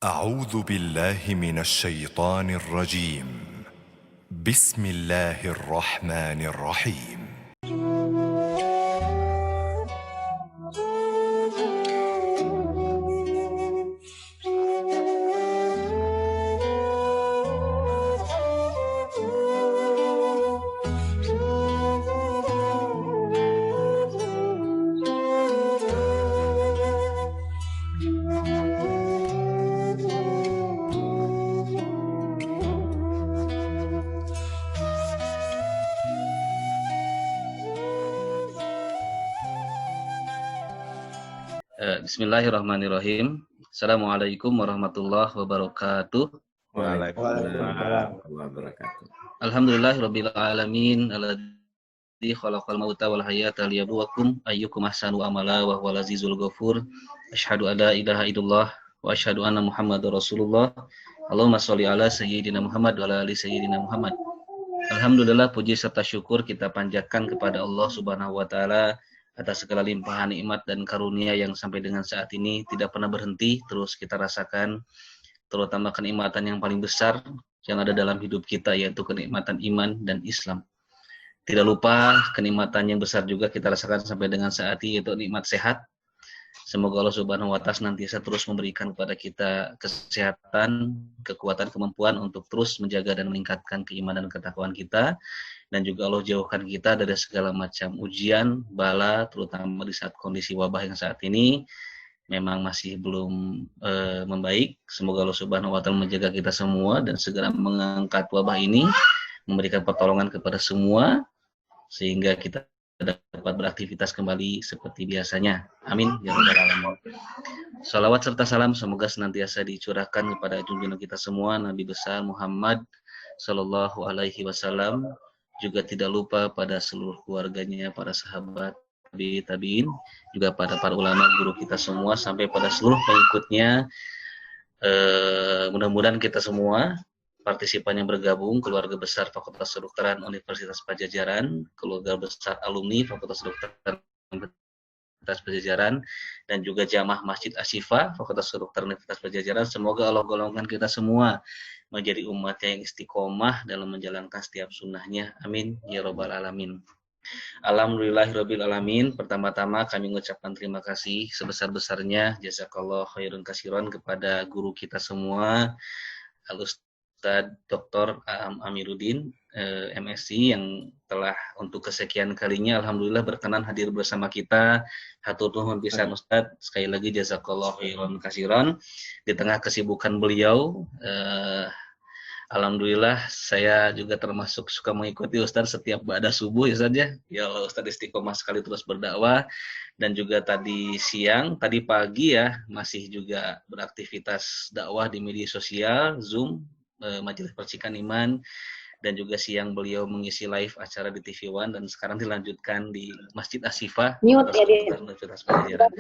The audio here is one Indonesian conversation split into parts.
أعوذ بالله من الشيطان الرجيم. بسم الله الرحمن الرحيم. Bismillahirrahmanirrahim. Assalamualaikum warahmatullahi wabarakatuh. Waalaikumsalam warahmatullahi wabarakatuh. Alhamdulillahirabbil alamin alladzi khalaqal mauta wal hayata liyabluwakum ayyukum ahsanu amala wa huwal azizul ghafur. Asyhadu an la ilaha illallah wa asyhadu anna Muhammadar Rasulullah. Allahumma shalli ala sayyidina Muhammad wa ala ali sayyidina Muhammad. Alhamdulillah, puji serta syukur kita panjatkan kepada Allah Subhanahu wa taala atas segala limpahan nikmat dan karunia yang sampai dengan saat ini tidak pernah berhenti terus kita rasakan, terutama kenikmatan yang paling besar yang ada dalam hidup kita, yaitu kenikmatan iman dan Islam. Tidak lupa kenikmatan yang besar juga kita rasakan sampai dengan saat ini, yaitu nikmat sehat. Semoga Allah Subhanahu wa taala senantiasa terus memberikan kepada kita kesehatan, kekuatan, kemampuan untuk terus menjaga dan meningkatkan keimanan dan ketakwaan kita, dan juga Allah jauhkan kita dari segala macam ujian, bala, terutama di saat kondisi wabah yang saat ini memang masih belum membaik. Semoga Allah Subhanahu wa taala menjaga kita semua dan segera mengangkat wabah ini, memberikan pertolongan kepada semua sehingga kita dapat beraktivitas kembali seperti biasanya. Amin ya rabbal alamin. Salawat serta salam semoga senantiasa dicurahkan kepada junjungan kita semua Nabi besar Muhammad sallallahu alaihi wasallam, juga tidak lupa pada seluruh keluarganya, para sahabat, tabi'in, juga pada para ulama guru kita semua sampai pada seluruh pengikutnya. Mudah-mudahan kita semua partisipan yang bergabung, keluarga besar Fakultas Kedokteran Universitas Padjadjaran, keluarga besar alumni Fakultas Kedokteran Universitas Padjadjaran, dan juga jamaah Masjid Asyifa Fakultas Kedokteran Universitas Padjadjaran. Semoga Allah golongkan kita semua menjadi umat yang istiqomah dalam menjalankan setiap sunnahnya. Amin ya rabbal alamin. Alhamdulillahirabbil alamin. Pertama-tama kami mengucapkan terima kasih sebesar-besarnya jazakallahu khairan katsiran kepada guru kita semua, Al-Ustaz Dr. Amiruddin MSc, yang telah untuk kesekian kalinya alhamdulillah berkenan hadir bersama kita. Hatur nuhun pisan Ustaz, sekali lagi jazakallahu khairan katsiran di tengah kesibukan beliau. Alhamdulillah saya juga termasuk suka mengikuti Ustaz setiap ba'da subuh ya Ustaz ya. Ya Allah, Ustaz istiqomah sekali terus berdakwah, dan juga tadi siang, tadi pagi ya masih juga beraktivitas dakwah di media sosial, Zoom, Majelis Percikan Iman, dan juga siang beliau mengisi live acara di TV One, dan sekarang dilanjutkan di Masjid Asyifa Universitas Padjadjaran.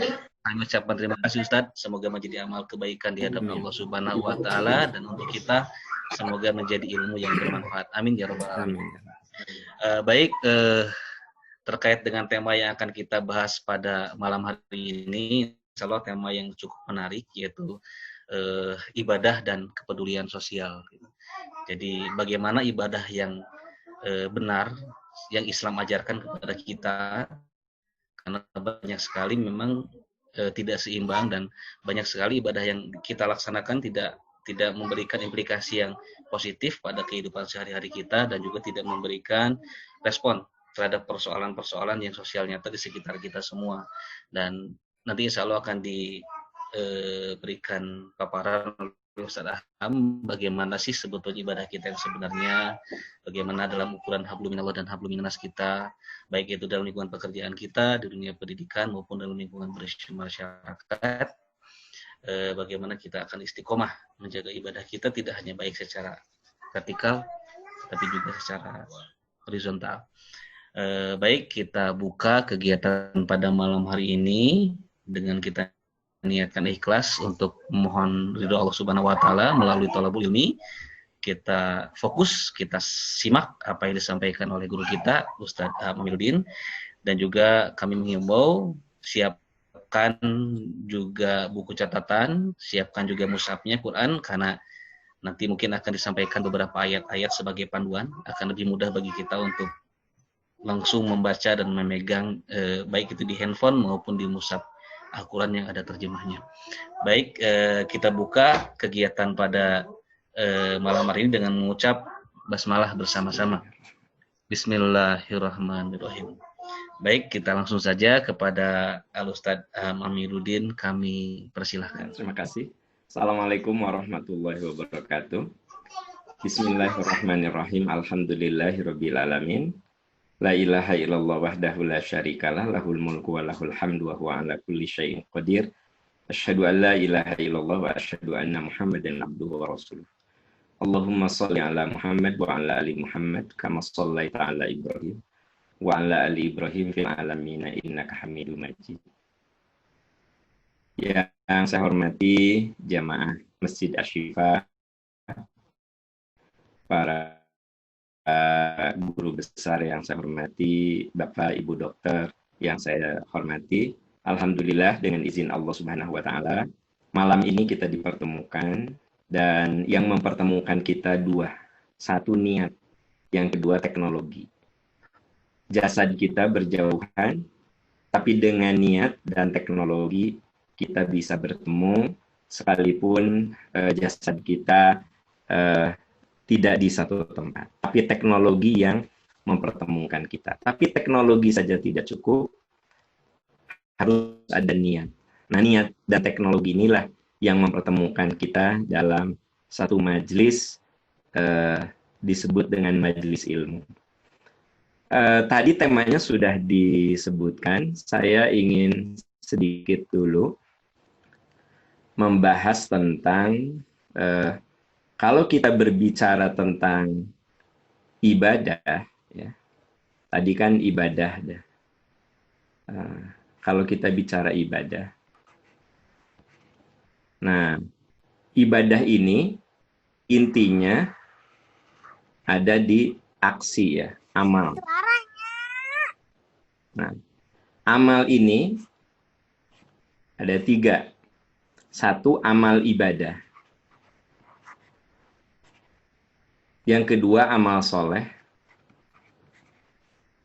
Kami ucapkan terima kasih Ustaz, semoga menjadi amal kebaikan di hadapan Allah Subhanahu wa taala, dan untuk kita semoga menjadi ilmu yang bermanfaat. Amin ya rabbal alamin. Baik, terkait dengan tema yang akan kita bahas pada malam hari ini, insyaallah tema yang cukup menarik, yaitu ibadah dan kepedulian sosial. Jadi bagaimana ibadah yang benar yang Islam ajarkan kepada kita, karena banyak sekali memang tidak seimbang, dan banyak sekali ibadah yang kita laksanakan tidak memberikan implikasi yang positif pada kehidupan sehari-hari kita, dan juga tidak memberikan respon terhadap persoalan-persoalan yang sosial nyata di sekitar kita semua. Dan nanti insya Allah akan diberikan paparan oleh Ustaz Aham bagaimana sih sebetulnya ibadah kita yang sebenarnya, bagaimana dalam ukuran hablum minallah dan hablum minannas kita, baik itu dalam lingkungan pekerjaan kita, di dunia pendidikan maupun dalam lingkungan masyarakat. Bagaimana kita akan istiqomah menjaga ibadah kita tidak hanya baik secara vertikal tapi juga secara horizontal. Baik, kita buka kegiatan pada malam hari ini dengan kita niatkan ikhlas untuk memohon ridho Allah Subhanahu wa taala melalui thalabul ilmi. Kita fokus, kita simak apa yang disampaikan oleh guru kita Ustaz Amiruddin, dan juga kami menghimbau siapa siapkan juga buku catatan, siapkan juga mushafnya Quran, karena nanti mungkin akan disampaikan beberapa ayat-ayat sebagai panduan, akan lebih mudah bagi kita untuk langsung membaca dan memegang baik itu di handphone maupun di mushaf Al-Quran yang ada terjemahnya. Baik, kita buka kegiatan pada malam hari ini dengan mengucap basmalah bersama-sama. Bismillahirrahmanirrahim. Baik, kita langsung saja kepada Al-Ustadz Amiruddin, kami persilahkan. Terima kasih. Assalamualaikum warahmatullahi wabarakatuh. Bismillahirrahmanirrahim. Alhamdulillahirabbil alamin. La ilaha illallah wahdahu la syarikalah, lahul mulku wa lahul hamdu wa huwa ala kulli syai'in qadir. Asyhadu an la ilaha illallah wa asyhadu anna Muhammadan abduhu wa rasuluh. Allahumma shalli ala Muhammad wa ala ali Muhammad kama shallaita ala Ibrahim wa ala ali Ibrahim fil alamin innaka Hamidum Majid. Yang saya hormati jamaah Masjid Asy-Syifa, para guru besar yang saya hormati, Bapak Ibu dokter yang saya hormati, alhamdulillah dengan izin Allah Subhanahu wa taala, malam ini kita dipertemukan, dan yang mempertemukan kita dua. Satu niat, yang kedua teknologi. Jasad kita berjauhan, tapi dengan niat dan teknologi kita bisa bertemu sekalipun jasad kita tidak di satu tempat. Tapi teknologi yang mempertemukan kita. Tapi teknologi saja tidak cukup, harus ada niat. Nah, niat dan teknologi inilah yang mempertemukan kita dalam satu majelis disebut dengan majelis ilmu. Tadi temanya sudah disebutkan, saya ingin sedikit dulu membahas tentang kalau kita berbicara tentang ibadah, ya, tadi kan ibadah. Kalau kita bicara ibadah, nah, ibadah ini intinya ada di aksi, ya, amal. Nah, amal ini ada 3. 1, amal ibadah. Yang kedua, amal soleh.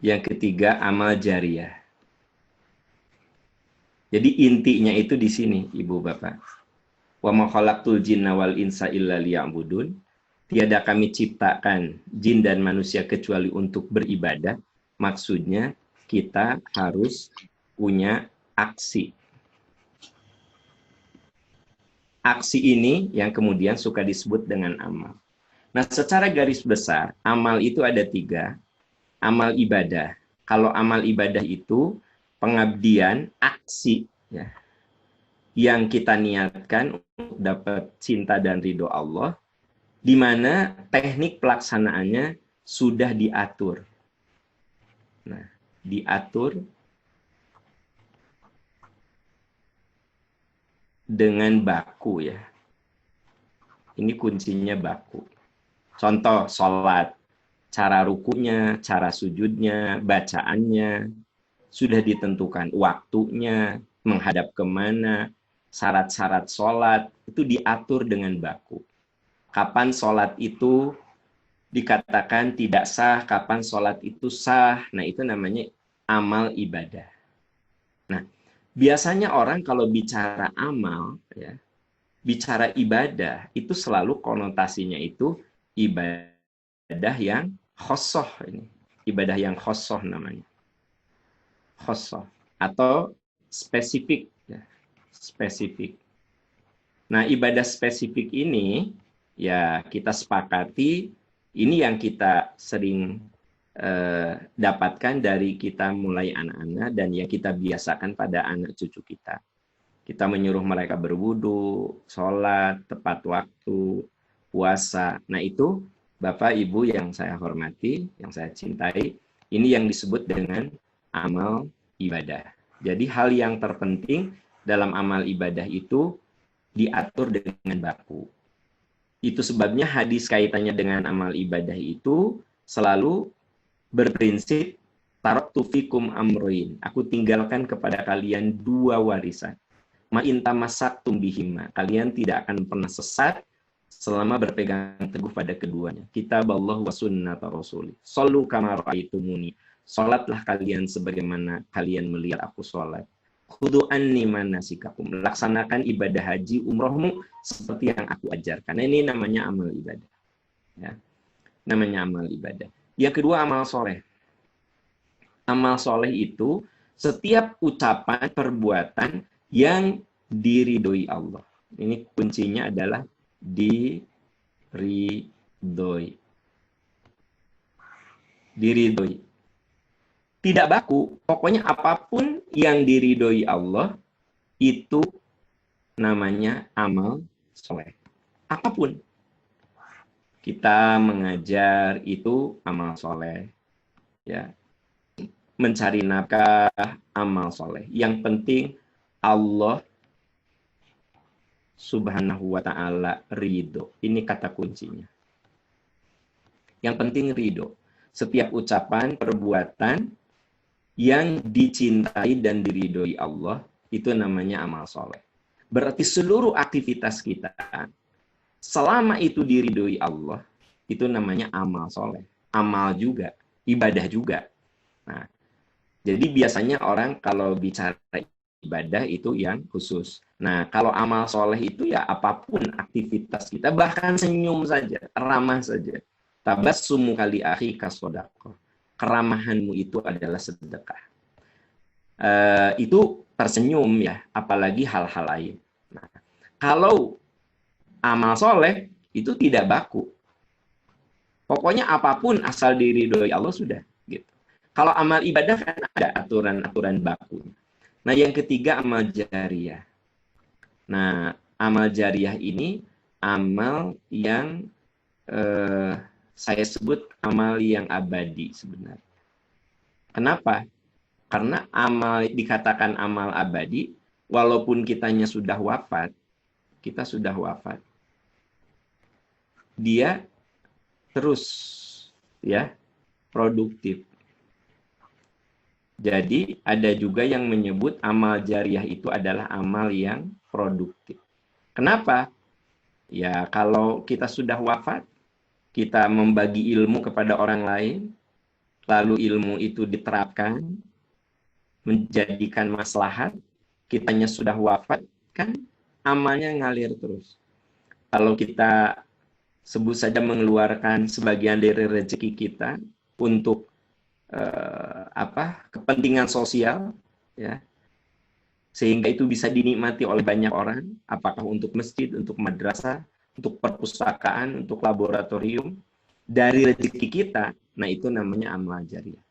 Yang ketiga, amal jariyah. Jadi intinya itu di sini, Ibu Bapak. Wa ma khalaqtul jinna wal insa illa liya'budun. Tiada kami ciptakan jin dan manusia kecuali untuk beribadah. Maksudnya kita harus punya aksi. Aksi ini yang kemudian suka disebut dengan amal. Nah, secara garis besar, amal itu ada 3. Amal ibadah. Kalau amal ibadah itu pengabdian, aksi, ya, yang kita niatkan untuk dapat cinta dan ridho Allah, di mana teknik pelaksanaannya sudah diatur. Nah, diatur dengan baku, ya. Ini kuncinya baku. Contoh, sholat. Cara rukunya, cara sujudnya, bacaannya, sudah ditentukan. Waktunya, menghadap kemana, syarat-syarat sholat, itu diatur dengan baku. Kapan sholat itu dikatakan tidak sah, kapan sholat itu sah. Nah, itu namanya amal ibadah. Nah, biasanya orang kalau bicara amal, ya, bicara ibadah, itu selalu konotasinya itu ibadah yang khosoh ini. Ibadah yang khosoh namanya. Khosoh. Atau spesifik. Ya. Spesifik. Nah, ibadah spesifik ini, ya kita sepakati, ini yang kita sering dapatkan dari kita mulai anak-anak, dan yang kita biasakan pada anak cucu kita. Kita menyuruh mereka berwudu, sholat, tepat waktu, puasa. Nah, itu Bapak Ibu yang saya hormati, yang saya cintai, ini yang disebut dengan amal ibadah. Jadi hal yang terpenting dalam amal ibadah itu diatur dengan baku. Itu sebabnya hadis kaitannya dengan amal ibadah itu selalu berprinsip Taraktu fikum amroin. Aku tinggalkan kepada kalian 2 warisan. Ma in tamassaktum bihima. Kalian tidak akan pernah sesat selama berpegang teguh pada keduanya. Kitab Allah wa sunnata rasuli. Sallu kama ra'aitumuni. Salatlah kalian sebagaimana kalian melihat aku salat. Khudu anni manasikakum. Laksanakan ibadah haji umrohmu seperti yang aku ajarkan. Nah, ini namanya amal ibadah. Ya. Namanya amal ibadah. Yang kedua, amal soleh. Amal soleh itu setiap ucapan, perbuatan yang diridhoi Allah. Ini kuncinya adalah diridhoi. Diridhoi. Tidak baku, pokoknya apapun yang diridhoi Allah itu namanya amal soleh. Apapun. Kita mengajar itu amal soleh. Ya. Mencari nafkah, amal soleh. Yang penting Allah Subhanahu wa ta'ala ridho. Ini kata kuncinya. Yang penting ridho. Setiap ucapan, perbuatan yang dicintai dan diridhoi Allah, itu namanya amal soleh. Berarti seluruh aktivitas kita, selama itu diridhoi Allah, itu namanya amal soleh. Amal juga, ibadah juga. Nah, jadi biasanya orang kalau bicara ibadah itu yang khusus. Nah, kalau amal soleh itu ya apapun aktivitas kita, bahkan senyum saja, ramah saja. Tabassumu kali akhi kasodaqah. Keramahanmu itu adalah sedekah. Itu tersenyum ya, apalagi hal-hal lain. Nah, kalau amal soleh itu tidak baku. Pokoknya apapun asal diridhoi Allah sudah. Gitu. Kalau amal ibadah kan ada aturan-aturan baku. Nah, yang ketiga amal jariyah. Nah, amal jariyah ini amal yang saya sebut amal yang abadi sebenarnya. Kenapa? Karena amal dikatakan amal abadi, walaupun kitanya sudah wafat, kita sudah wafat. Dia terus ya produktif. Jadi ada juga yang menyebut amal jariyah itu adalah amal yang produktif. Kenapa? Ya kalau kita sudah wafat, kita membagi ilmu kepada orang lain, lalu ilmu itu diterapkan, menjadikan maslahat, kitanya sudah wafat, kan amalnya ngalir terus. Kalau kita sebut saja mengeluarkan sebagian dari rezeki kita untuk kepentingan sosial, ya, sehingga itu bisa dinikmati oleh banyak orang, apakah untuk masjid, untuk madrasah, untuk perpustakaan, untuk laboratorium, dari rezeki kita, nah itu namanya amal jariyah.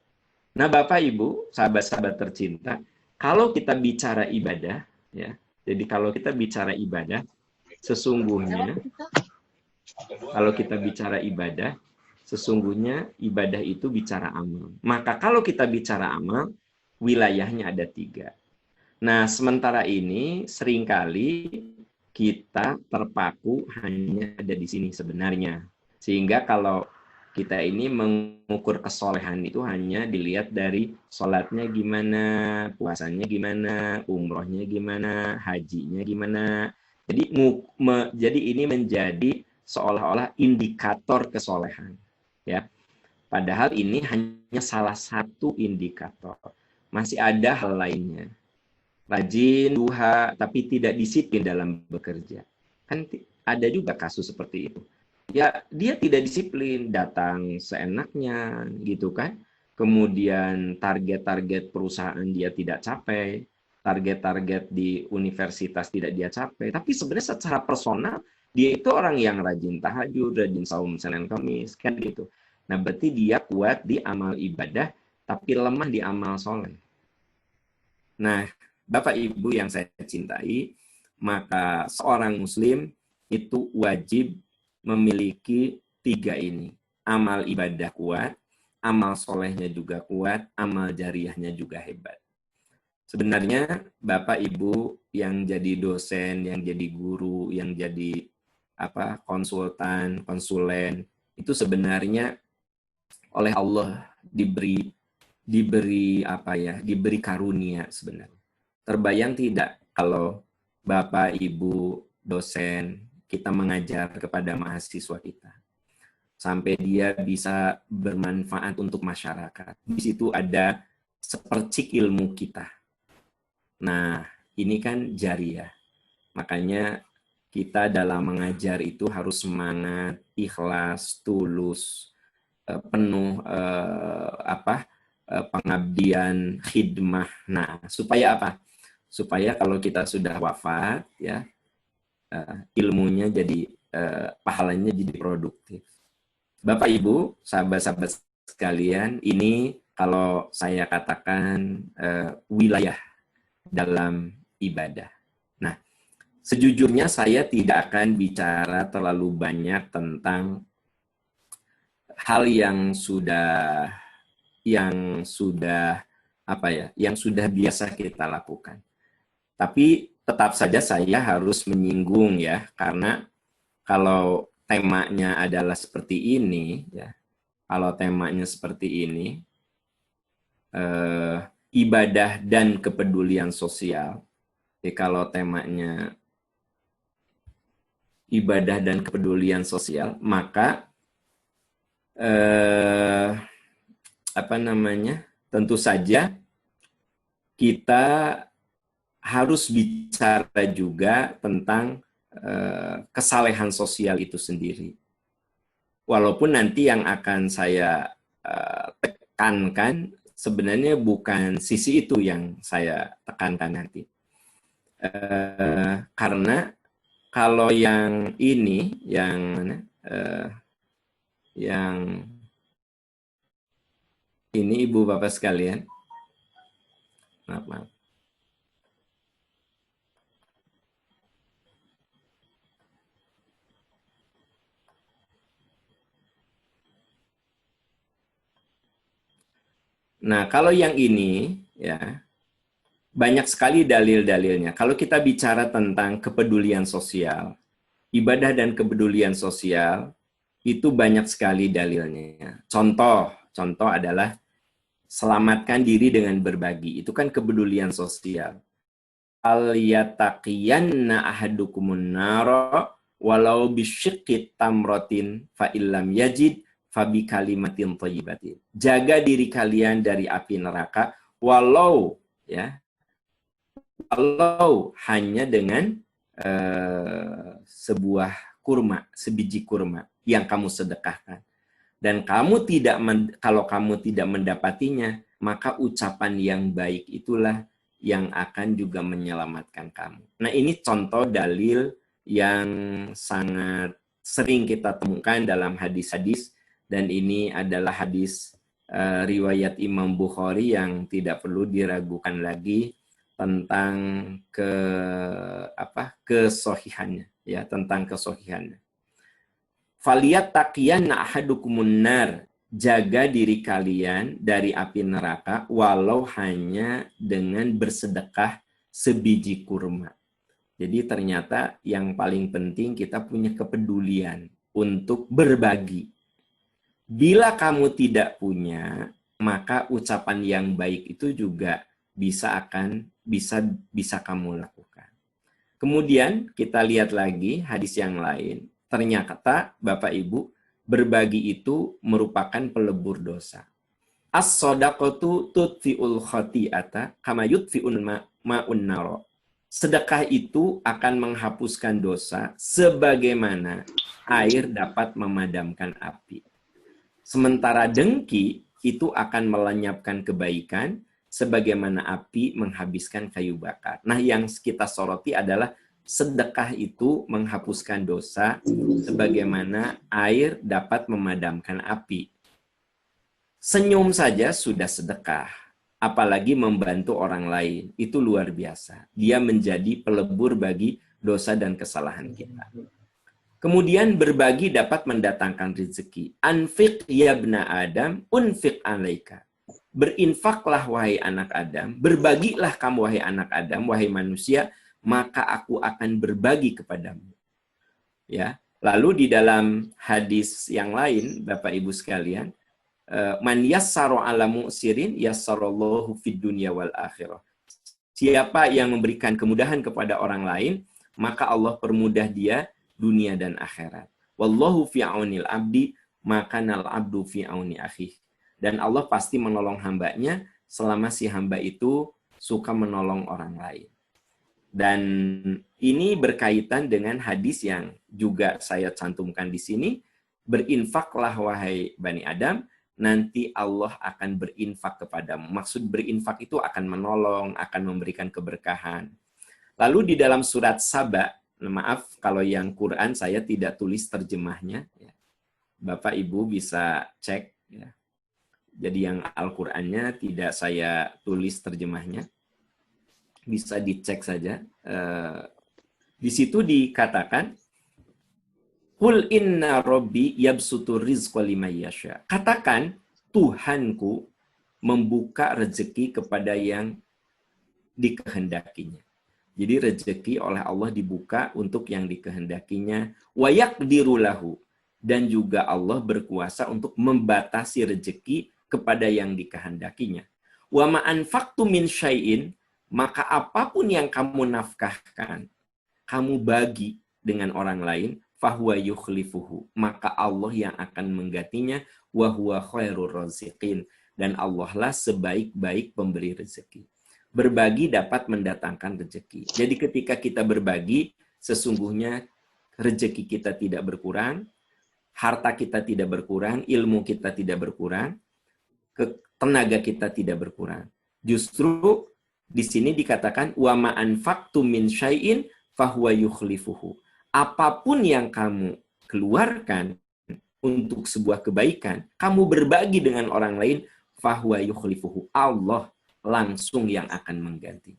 Nah, Bapak Ibu, sahabat-sahabat tercinta, kalau kita bicara ibadah, ya, jadi kalau kita bicara ibadah, sesungguhnya, kalau kita bicara ibadah, sesungguhnya ibadah itu bicara amal. Maka kalau kita bicara amal, wilayahnya ada 3. Nah, sementara ini seringkali kita terpaku hanya ada di sini sebenarnya. Sehingga kalau kita ini mengukur kesolehan itu hanya dilihat dari sholatnya gimana, puasanya gimana, umrohnya gimana, hajinya gimana. Jadi ini menjadi seolah-olah indikator kesolehan. Ya, padahal ini hanya salah satu indikator. Masih ada hal lainnya. Rajin duha, tapi tidak disiplin dalam bekerja. Kan ada juga kasus seperti itu. Ya, dia tidak disiplin, datang seenaknya, gitu kan. Kemudian target-target perusahaan dia tidak capai, target-target di universitas tidak dia capai. Tapi sebenarnya secara personal, dia itu orang yang rajin tahajud, rajin saum Senin Kamis, kan gitu. Nah, berarti dia kuat di amal ibadah, tapi lemah di amal soleh. Nah, Bapak Ibu yang saya cintai, maka seorang Muslim itu wajib memiliki 3 ini. Amal ibadah kuat, amal solehnya juga kuat, amal jariyahnya juga hebat. Sebenarnya Bapak Ibu yang jadi dosen, yang jadi guru, yang jadi konsultan, konsulen, itu sebenarnya oleh Allah diberi diberi apa ya, diberi karunia sebenarnya. Terbayang tidak kalau Bapak Ibu dosen kita mengajar kepada mahasiswa kita sampai dia bisa bermanfaat untuk masyarakat. Di situ ada sepercik ilmu kita. Nah, ini kan jariah. Makanya kita dalam mengajar itu harus semangat, ikhlas, tulus, penuh pengabdian, khidmah. Nah, supaya apa? Supaya kalau kita sudah wafat, ya ilmunya jadi pahalanya jadi produktif. Bapak Ibu, sahabat-sahabat sekalian, ini kalau saya katakan wilayah dalam ibadah. Nah, sejujurnya saya tidak akan bicara terlalu banyak tentang hal yang sudah biasa kita lakukan. Tapi tetap saja saya harus menyinggung ya, karena kalau temanya adalah seperti ini ya, kalau temanya seperti ini, ibadah dan kepedulian sosial. Jadi kalau temanya ibadah dan kepedulian sosial, maka tentu saja kita harus bicara juga tentang kesalehan sosial itu sendiri. Walaupun nanti yang akan saya tekankan sebenarnya bukan sisi itu yang saya tekankan nanti. Karena kalau yang ini, yang ini Ibu Bapak sekalian, maaf. Nah, kalau yang ini, ya, banyak sekali dalil-dalilnya. Kalau kita bicara tentang kepedulian sosial, ibadah dan kepedulian sosial, itu banyak sekali dalilnya. Contoh adalah selamatkan diri dengan berbagi. Itu kan kepedulian sosial. Al-yataqiyanna ahadukumun nara walau bisyikit tamrotin fa illam yajid fabi kalimatin thayyibatin. Jaga diri kalian dari api neraka walau hanya dengan sebuah kurma, sebiji kurma yang kamu sedekahkan. Dan kalau kamu tidak mendapatinya, maka ucapan yang baik itulah yang akan juga menyelamatkan kamu. Nah, ini contoh dalil yang sangat sering kita temukan dalam hadis-hadis. Dan ini adalah hadis riwayat Imam Bukhari yang tidak perlu diragukan lagi tentang kesohihannya, ya, tentang kesohihannya. Faliyat taqiyanna ahadukumun nar, jaga diri kalian dari api neraka walau hanya dengan bersedekah sebiji kurma. Jadi ternyata yang paling penting kita punya kepedulian untuk berbagi. Bila kamu tidak punya, maka ucapan yang baik itu juga bisa kamu lakukan. Kemudian kita lihat lagi hadis yang lain. Ternyata Bapak Ibu, berbagi itu merupakan pelebur dosa. As-shadaqatu tudfi'ul khati'ata kama yudfi'un ma'un naro. Sedekah itu akan menghapuskan dosa sebagaimana air dapat memadamkan api. Sementara dengki itu akan melenyapkan kebaikan sebagaimana api menghabiskan kayu bakar. Nah, yang kita soroti adalah sedekah itu menghapuskan dosa sebagaimana air dapat memadamkan api. Senyum saja sudah sedekah, apalagi membantu orang lain. Itu luar biasa. Dia menjadi pelebur bagi dosa dan kesalahan kita. Kemudian berbagi dapat mendatangkan rezeki. Anfiq ya bna Adam, unfiq alaika. Berinfaklah wahai anak Adam, berbagilah kamu wahai anak Adam, wahai manusia, maka aku akan berbagi kepadamu. Ya. Lalu di dalam hadis yang lain, Bapak Ibu sekalian, Man yassara ala mu'sirin yassarallahu fid dunya wal akhirah. Siapa yang memberikan kemudahan kepada orang lain, maka Allah permudah dia dunia dan akhirat. Wallahu fi aunil abdi, maka nal abdu fi auni akhih. Dan Allah pasti menolong hambanya selama si hamba itu suka menolong orang lain. Dan ini berkaitan dengan hadis yang juga saya cantumkan di sini. Berinfaklah wahai Bani Adam, nanti Allah akan berinfak kepadamu. Maksud berinfak itu akan menolong, akan memberikan keberkahan. Lalu di dalam surat Saba, maaf kalau yang Quran saya tidak tulis terjemahnya. Bapak Ibu bisa cek. Ya. Jadi yang Al-Qurannya tidak saya tulis terjemahnya. Bisa dicek saja. Di situ dikatakan, Qul inna rabbi yabsutur rizqa liman yasha. Katakan, Tuhanku membuka rezeki kepada yang dikehendakinya. Jadi rezeki oleh Allah dibuka untuk yang dikehendakinya. Wa yaqdiru lahu. Dan juga Allah berkuasa untuk membatasi rezeki kepada yang dikehendakinya. Wa ma anfaqtu min syai'in, maka apapun yang kamu nafkahkan, kamu bagi dengan orang lain, fahuwa yukhlifuhu, maka Allah yang akan menggantinya, wa huwa khairur raziqin, dan Allah lah sebaik-baik pemberi rezeki. Berbagi dapat mendatangkan rezeki. Jadi ketika kita berbagi, sesungguhnya rezeki kita tidak berkurang, harta kita tidak berkurang, ilmu kita tidak berkurang, tenaga kita tidak berkurang. Justru di sini dikatakan wa ma anfaqtum min syai'in fahuwa yukhlifuhu. Apapun yang kamu keluarkan untuk sebuah kebaikan, kamu berbagi dengan orang lain, fahuwa yukhlifuhu. Allah langsung yang akan mengganti.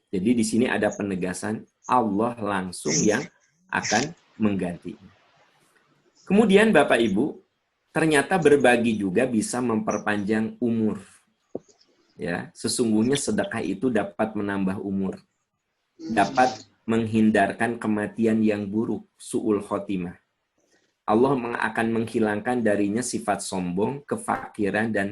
Jadi di sini ada penegasan Allah langsung yang akan mengganti. Kemudian Bapak Ibu, ternyata berbagi juga bisa memperpanjang umur. Ya, sesungguhnya sedekah itu dapat menambah umur. Dapat menghindarkan kematian yang buruk, su'ul khotimah. Allah akan menghilangkan darinya sifat sombong, kefakiran, dan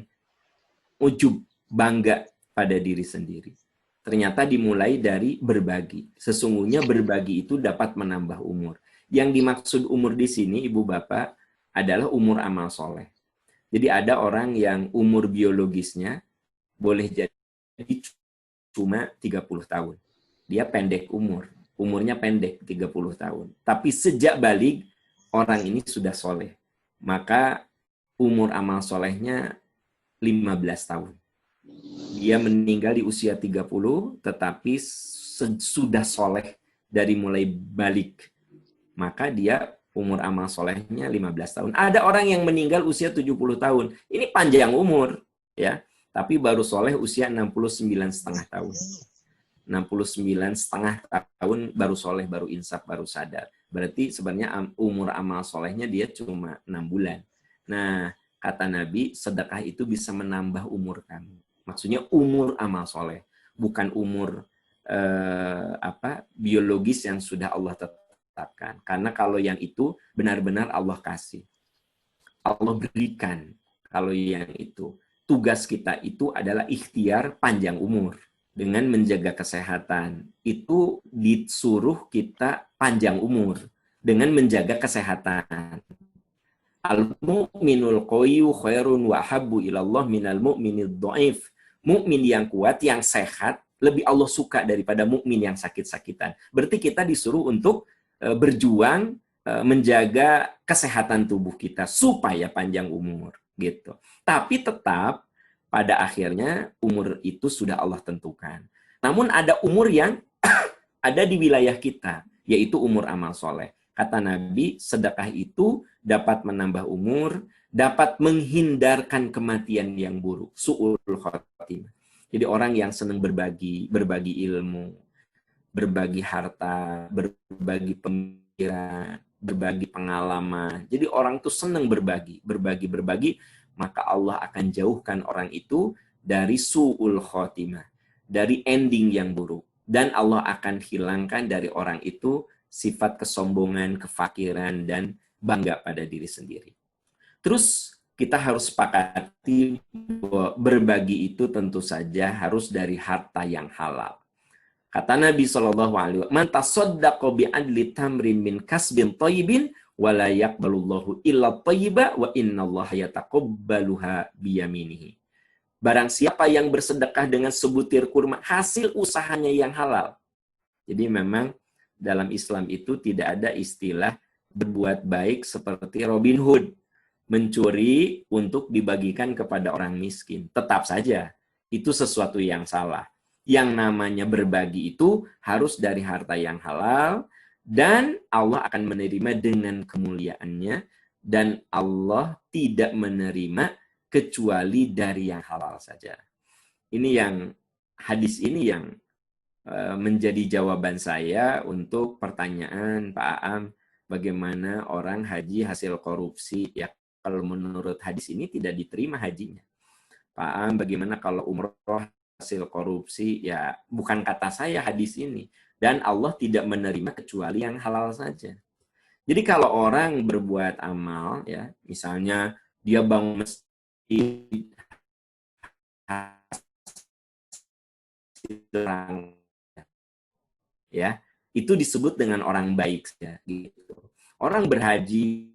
ujub, bangga pada diri sendiri. Ternyata dimulai dari berbagi. Sesungguhnya berbagi itu dapat menambah umur. Yang dimaksud umur di sini, Ibu Bapak, adalah umur amal soleh. Jadi ada orang yang umur biologisnya boleh jadi cuma 30 tahun. Dia pendek umur. Umurnya pendek, 30 tahun. Tapi sejak balik, orang ini sudah soleh. Maka umur amal solehnya 15 tahun. Dia meninggal di usia 30, tetapi sudah soleh dari mulai balik. Maka dia umur amal solehnya 15 tahun. Ada orang yang meninggal usia 70 tahun. Ini panjang umur, ya. Tapi baru soleh usia 69,5 tahun. 69,5 tahun baru soleh, baru insaf, baru sadar. Berarti sebenarnya umur amal solehnya dia cuma 6 bulan. Nah, kata Nabi, sedekah itu bisa menambah umur kami. Maksudnya umur amal soleh. Bukan umur biologis yang sudah Allah tetapkan. Karena kalau yang itu benar-benar Allah kasih. Allah berikan. Kalau yang itu. Tugas kita itu adalah ikhtiar panjang umur. Dengan menjaga kesehatan, itu disuruh kita panjang umur dengan menjaga kesehatan. Al-mu'minul qawiyyu khairun wa habbu ilallah minal mu'minid dhaif. Mukmin yang kuat, yang sehat, lebih Allah suka daripada mukmin yang sakit-sakitan. Berarti kita disuruh untuk berjuang menjaga kesehatan tubuh kita supaya panjang umur, gitu. Tapi tetap pada akhirnya umur itu sudah Allah tentukan. Namun ada umur yang ada di wilayah kita, yaitu umur amal soleh. Kata Nabi, sedekah itu dapat menambah umur, dapat menghindarkan kematian yang buruk, su'ul khotimah. Jadi orang yang senang berbagi ilmu, berbagi harta, berbagi pemikiran, berbagi pengalaman. Jadi orang itu senang berbagi, maka Allah akan jauhkan orang itu dari su'ul khotimah, dari ending yang buruk. Dan Allah akan hilangkan dari orang itu sifat kesombongan, kefakiran, dan bangga pada diri sendiri. Terus kita harus sepakati bahwa berbagi itu tentu saja harus dari harta yang halal. Kata Nabi SAW, "Man tasaddaqa bi adli tamrin min kasbin thayyibin wa la yaqbalullahu illa thayyiba wa innallaha yataqabbaluha biyaminihi." Barang siapa yang bersedekah dengan sebutir kurma hasil usahanya yang halal. Jadi memang dalam Islam itu tidak ada istilah berbuat baik seperti Robin Hood, mencuri untuk dibagikan kepada orang miskin. Tetap saja itu sesuatu yang salah. Yang namanya berbagi itu harus dari harta yang halal, dan Allah akan menerima dengan kemuliaannya, dan Allah tidak menerima kecuali dari yang halal saja. Ini yang hadis ini yang menjadi jawaban saya untuk pertanyaan Pak Aam, bagaimana orang haji hasil korupsi. Ya, kalau menurut hadis ini tidak diterima hajinya. Pak Aam, bagaimana kalau umroh hasil korupsi? Ya, bukan kata saya hadis ini. Dan Allah tidak menerima kecuali yang halal saja. Jadi kalau orang berbuat amal, ya, misalnya dia bangun masjid, ya, itu disebut dengan orang baik, ya, gitu. Orang berhaji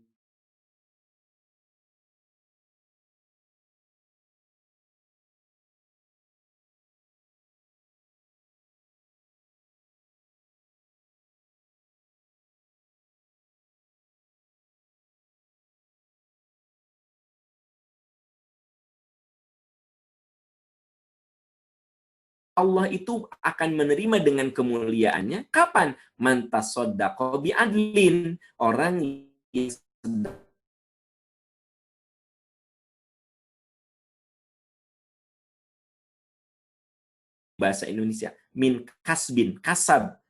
Allah itu akan menerima dengan kemuliaannya kapan? Man tasaddaqa bi adlin, orang yang bahasa Indonesia min kasbin, kasab,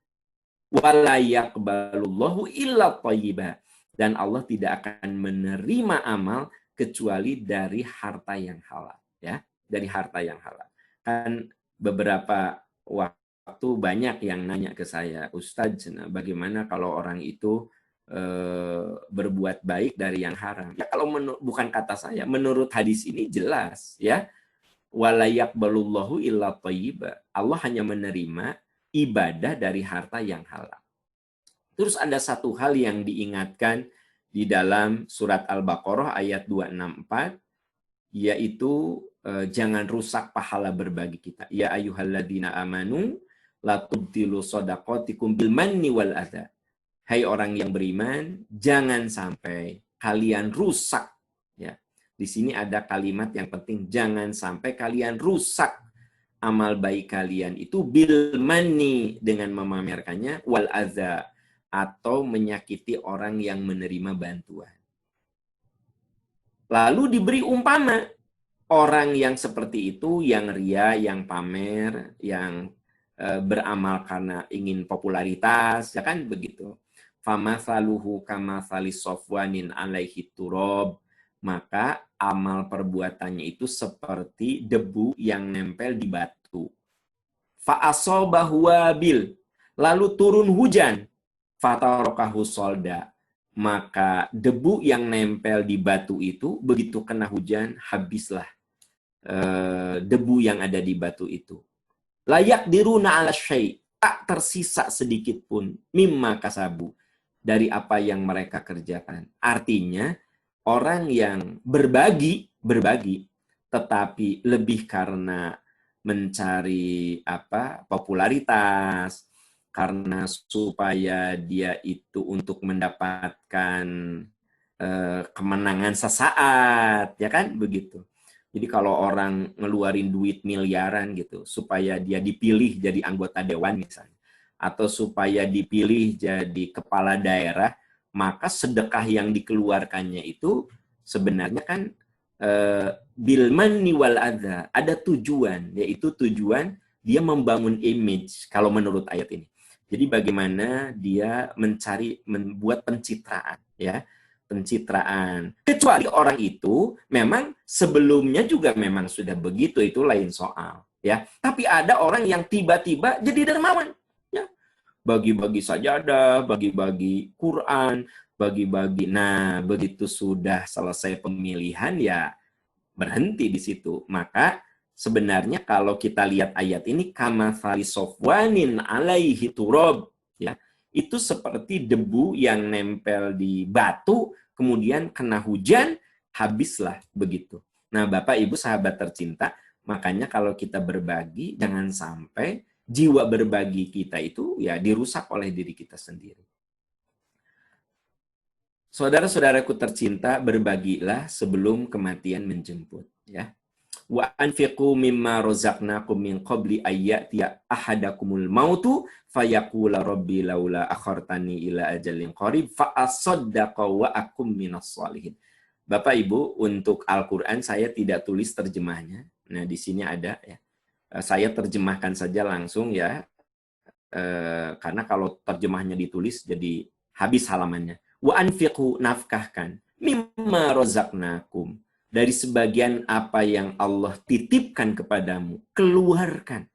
wala yaqbalullahu illa thayyiba, dan Allah tidak akan menerima amal kecuali dari harta yang halal, ya, dari harta yang halal. Kan beberapa waktu banyak yang nanya ke saya, Ustadz, bagaimana kalau orang itu berbuat baik dari yang haram? Ya, kalau bukan kata saya, menurut hadis ini jelas, ya, wala yaqbalullahu illa thayyiba. Allah hanya menerima ibadah dari harta yang halal. Terus ada satu hal yang diingatkan di dalam surat Al-Baqarah ayat 264, yaitu jangan rusak pahala berbagi kita. Ya ayyuhalladzina amanu la tubtilu shadaqatikum bil manni wal adza. Hai orang yang beriman, jangan sampai kalian rusak, ya. Di sini ada kalimat yang penting, jangan sampai kalian rusak amal baik kalian itu bil manni, dengan memamerkannya, wal adza, atau menyakiti orang yang menerima bantuan. Lalu diberi umpama, orang yang seperti itu, yang ria, yang pamer, yang beramal karena ingin popularitas, ya kan begitu. Famathaluhu kamathalis sofwanin alaihi turab, maka amal perbuatannya itu seperti debu yang nempel di batu. Fa'asobahu wabil, lalu turun hujan, fatarakahu solda, maka debu yang nempel di batu itu begitu kena hujan habislah debu yang ada di batu itu. Layak diruna ala syai', tak tersisa sedikit pun mimma kasabu, dari apa yang mereka kerjakan. Artinya orang yang berbagi tetapi lebih karena mencari popularitas, karena supaya dia itu untuk mendapatkan kemenangan sesaat, ya kan begitu. Jadi kalau orang ngeluarin duit miliaran gitu supaya dia dipilih jadi anggota dewan misalnya, atau supaya dipilih jadi kepala daerah, maka sedekah yang dikeluarkannya itu sebenarnya kan bil manni wal adza, ada tujuan, yaitu tujuan dia membangun image kalau menurut ayat ini. Jadi bagaimana dia membuat pencitraan, ya, pencitraan. Kecuali orang itu memang sebelumnya juga memang sudah begitu, itu lain soal, ya. Tapi ada orang yang tiba-tiba jadi dermawan, ya. Bagi-bagi sajadah, bagi-bagi Quran, bagi-bagi. Nah, begitu sudah selesai pemilihan ya berhenti di situ. Maka sebenarnya kalau kita lihat ayat ini kama sofwanin alaihi turab, ya. Itu seperti debu yang nempel di batu, kemudian kena hujan, habislah begitu. Nah, Bapak Ibu sahabat tercinta, makanya kalau kita berbagi jangan sampai jiwa berbagi kita itu ya dirusak oleh diri kita sendiri. Saudara-saudaraku tercinta, berbagilah sebelum kematian menjemput, ya. Wa anfiqu mimma razaqnakum min qabli ayyatiya ahadakumul mautu fayaqula rabbi laula akhartani ila ajalin qarib fa asaddaqa wa akum minas shalihin. Bapak Ibu, untuk Al-Qur'an saya tidak tulis terjemahnya. Nah, di sini ada ya. Saya terjemahkan saja langsung ya. Karena kalau terjemahnya ditulis jadi habis halamannya. Wa anfiqu, nafkahkan mimma razaqnakum, dari sebagian apa yang Allah titipkan kepadamu, keluarkan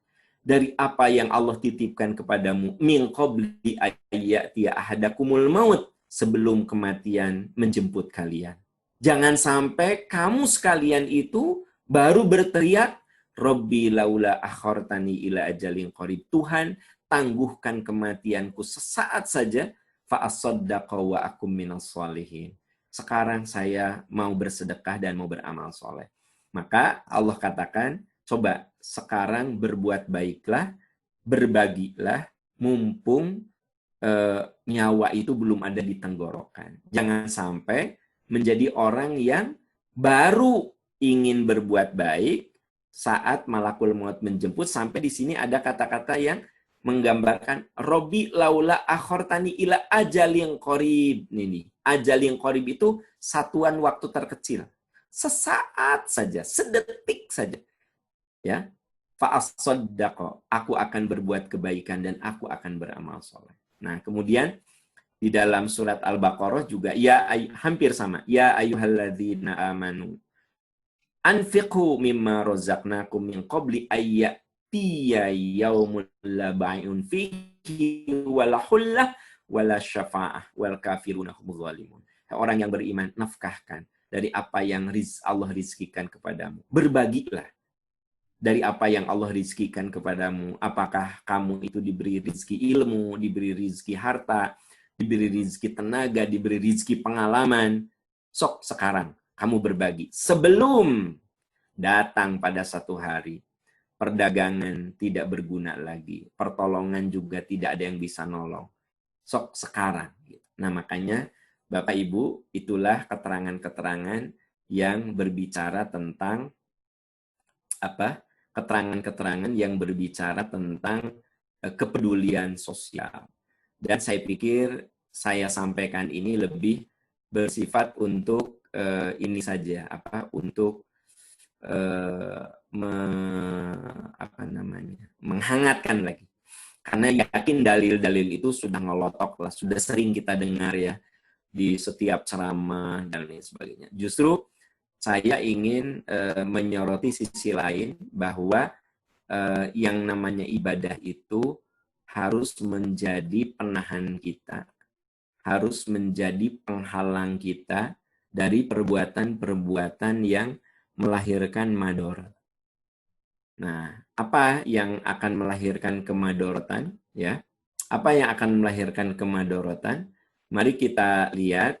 dari apa yang Allah titipkan kepadamu, min qabli ayyatiya ahadakumul maut, sebelum kematian menjemput kalian. Jangan sampai kamu sekalian itu baru berteriak, Rabbi laula akhartani ila ajalin qarib. Tuhan, tangguhkan kematianku sesaat saja, fa asaddaqa wa akum minas shalihin. Sekarang saya mau bersedekah dan mau beramal soleh. Maka Allah katakan, coba sekarang berbuat baiklah, berbagilah, mumpung nyawa itu belum ada di tenggorokan. Jangan sampai menjadi orang yang baru ingin berbuat baik saat malakul maut menjemput. Sampai di sini ada kata-kata yang menggambarkan Robi laula akhortani ila ajalin qarib. Nih, ajalin qarib itu satuan waktu terkecil. Sesaat saja, sedetik saja. Ya. Fa'asaddaqa, aku akan berbuat kebaikan dan aku akan beramal soleh. Nah, kemudian di dalam surat Al-Baqarah juga hampir sama. Ya ayyuhalladzina amanu anfiqu mimma razaqnakum min qabli ayyatiya yaumul la bai'un fihi wala hullah wala syafa'ah wal kafiruna humuz zalimun. Orang yang beriman, nafkahkan dari apa yang Allah rizkikan kepadamu. Berbagilah dari apa yang Allah rizkikan kepadamu. Apakah kamu itu diberi rizki ilmu, diberi rizki harta, diberi rizki tenaga, diberi rizki pengalaman. Sok sekarang kamu berbagi. Sebelum datang pada satu hari, perdagangan tidak berguna lagi. Pertolongan juga tidak ada yang bisa nolong. Sok sekarang. Nah, makanya Bapak Ibu, itulah keterangan-keterangan yang berbicara tentang keterangan-keterangan yang berbicara tentang kepedulian sosial. Dan saya pikir saya sampaikan ini lebih bersifat untuk ini saja, untuk menghangatkan lagi. Karena yakin dalil-dalil itu sudah ngelotok lah, sudah sering kita dengar ya di setiap ceramah dan lain sebagainya. Justru saya ingin menyoroti sisi lain bahwa yang namanya ibadah itu harus menjadi penahan kita, harus menjadi penghalang kita dari perbuatan-perbuatan yang melahirkan madorot. Nah, apa yang akan melahirkan kemadorotan? Ya, apa yang akan melahirkan kemadorotan? Mari kita lihat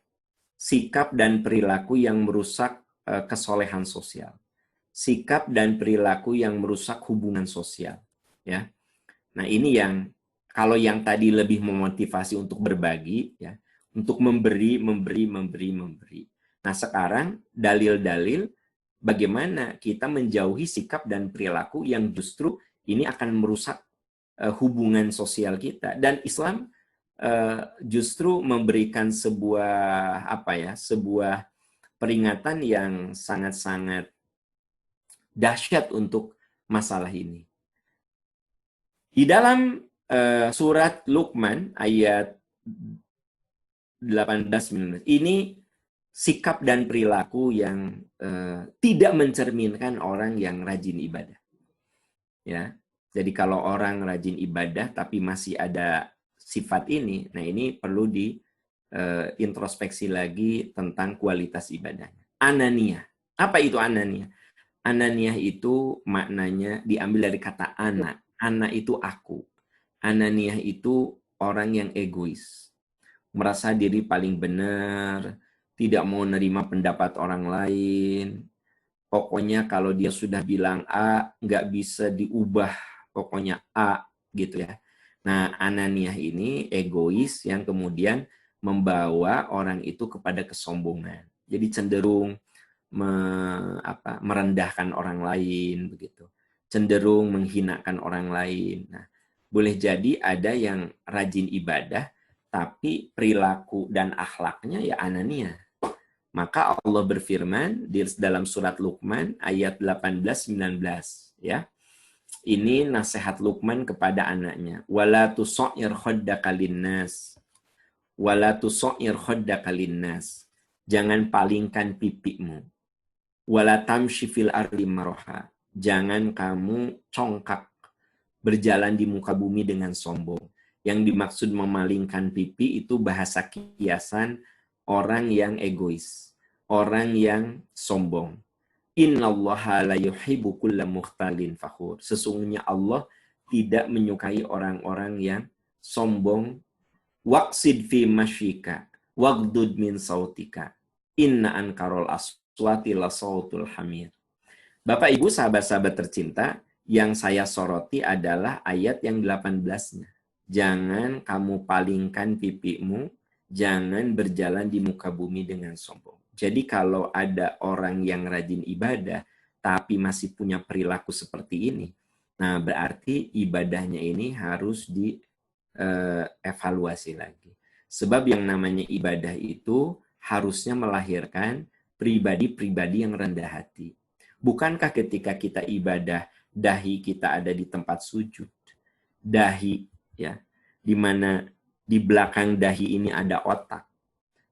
sikap dan perilaku yang merusak kesolehan sosial, sikap dan perilaku yang merusak hubungan sosial, ya. Nah, ini yang kalau yang tadi lebih memotivasi untuk berbagi, ya, untuk memberi. Nah, sekarang dalil-dalil bagaimana kita menjauhi sikap dan perilaku yang justru ini akan merusak hubungan sosial kita. Dan Islam justru memberikan sebuah peringatan yang sangat-sangat dahsyat untuk masalah ini. Di dalam surat Luqman ayat 18-19, ini sikap dan perilaku yang tidak mencerminkan orang yang rajin ibadah. Ya, jadi kalau orang rajin ibadah tapi masih ada sifat ini, nah ini perlu introspeksi lagi tentang kualitas ibadahnya. Ananiyah. Apa itu ananiyah? Ananiyah itu maknanya diambil dari kata ana. Ana itu aku. Ananiyah itu orang yang egois. Merasa diri paling benar, tidak mau nerima pendapat orang lain. Pokoknya kalau dia sudah bilang A, nggak bisa diubah. Pokoknya A, gitu ya. Nah, ananiyah ini egois yang kemudian membawa orang itu kepada kesombongan. Jadi cenderung merendahkan orang lain, begitu. Cenderung menghinakan orang lain. Nah, boleh jadi ada yang rajin ibadah, tapi perilaku dan akhlaknya ya ananiyah. Maka Allah berfirman di dalam surat Luqman ayat 18-19 ya. Ini nasihat Luqman kepada anaknya. Wala tusair khaddaka linnas. Wala tusair khaddaka linnas. Jangan palingkan pipimu. Wala tamshi fil ardi maraha. Jangan kamu congkak berjalan di muka bumi dengan sombong. Yang dimaksud memalingkan pipi itu bahasa kiasan orang yang egois, orang yang sombong. Innallaha la yuhibbu kulla mukhtalin fakhur. Sesungguhnya Allah tidak menyukai orang-orang yang sombong. Waqsid fi masyika waghdud min sautika. Inna ankarul aswati la sautul hamir. Bapak Ibu sahabat-sahabat tercinta, yang saya soroti adalah ayat yang 18-nya. Jangan kamu palingkan pipimu, jangan berjalan di muka bumi dengan sombong. Jadi kalau ada orang yang rajin ibadah, tapi masih punya perilaku seperti ini, nah berarti ibadahnya ini harus dievaluasi lagi. Sebab yang namanya ibadah itu harusnya melahirkan pribadi-pribadi yang rendah hati. Bukankah ketika kita ibadah, dahi kita ada di tempat sujud? Dahi, ya, di mana di belakang dahi ini ada otak.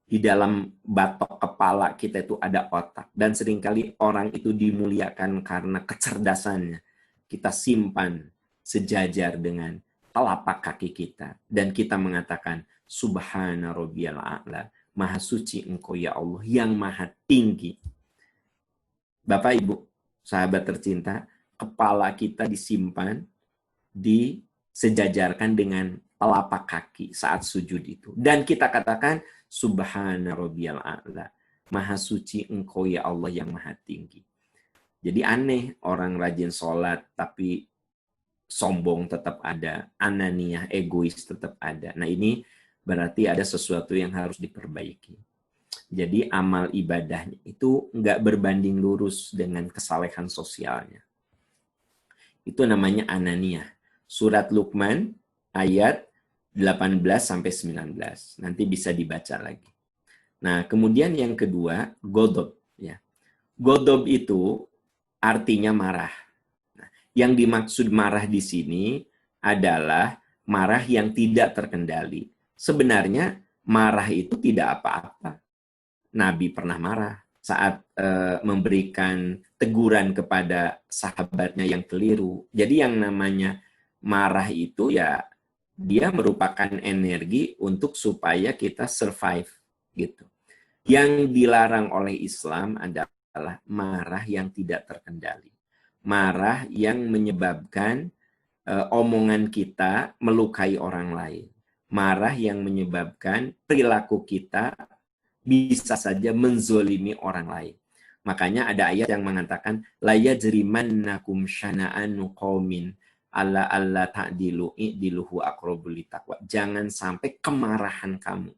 Di dalam batok kepala kita itu ada otak. Dan seringkali orang itu dimuliakan karena kecerdasannya. Kita simpan sejajar dengan telapak kaki kita. Dan kita mengatakan, Subhana Rabbiyal A'la. Maha suci engkau ya Allah yang maha tinggi. Bapak Ibu, sahabat tercinta, kepala kita disimpan, disejajarkan dengan telapak kaki saat sujud itu. Dan kita katakan, Subhana Rabbiyal A'la. Maha suci engkau ya Allah yang maha tinggi. Jadi aneh orang rajin sholat tapi sombong tetap ada. Ananiyah, egois tetap ada. Nah ini berarti ada sesuatu yang harus diperbaiki. Jadi amal ibadahnya itu nggak berbanding lurus dengan kesalehan sosialnya. Itu namanya ananiyah. Surat Luqman ayat 18-19. Nanti bisa dibaca lagi. Nah, kemudian yang kedua, godob. Ya. Godob itu artinya marah. Nah, yang dimaksud marah di sini adalah marah yang tidak terkendali. Sebenarnya marah itu tidak apa-apa. Nabi pernah marah saat memberikan teguran kepada sahabatnya yang keliru. Jadi yang namanya marah itu ya dia merupakan energi untuk supaya kita survive gitu. Yang dilarang oleh Islam adalah marah yang tidak terkendali. Marah yang menyebabkan omongan kita melukai orang lain. Marah yang menyebabkan perilaku kita bisa saja menzolimi orang lain. Makanya ada ayat yang mengatakan la yajrimannakum syana'anu qaumin alla alla ta'dilu i'diluhu aqrabul littaqwa. Jangan sampai kemarahan kamu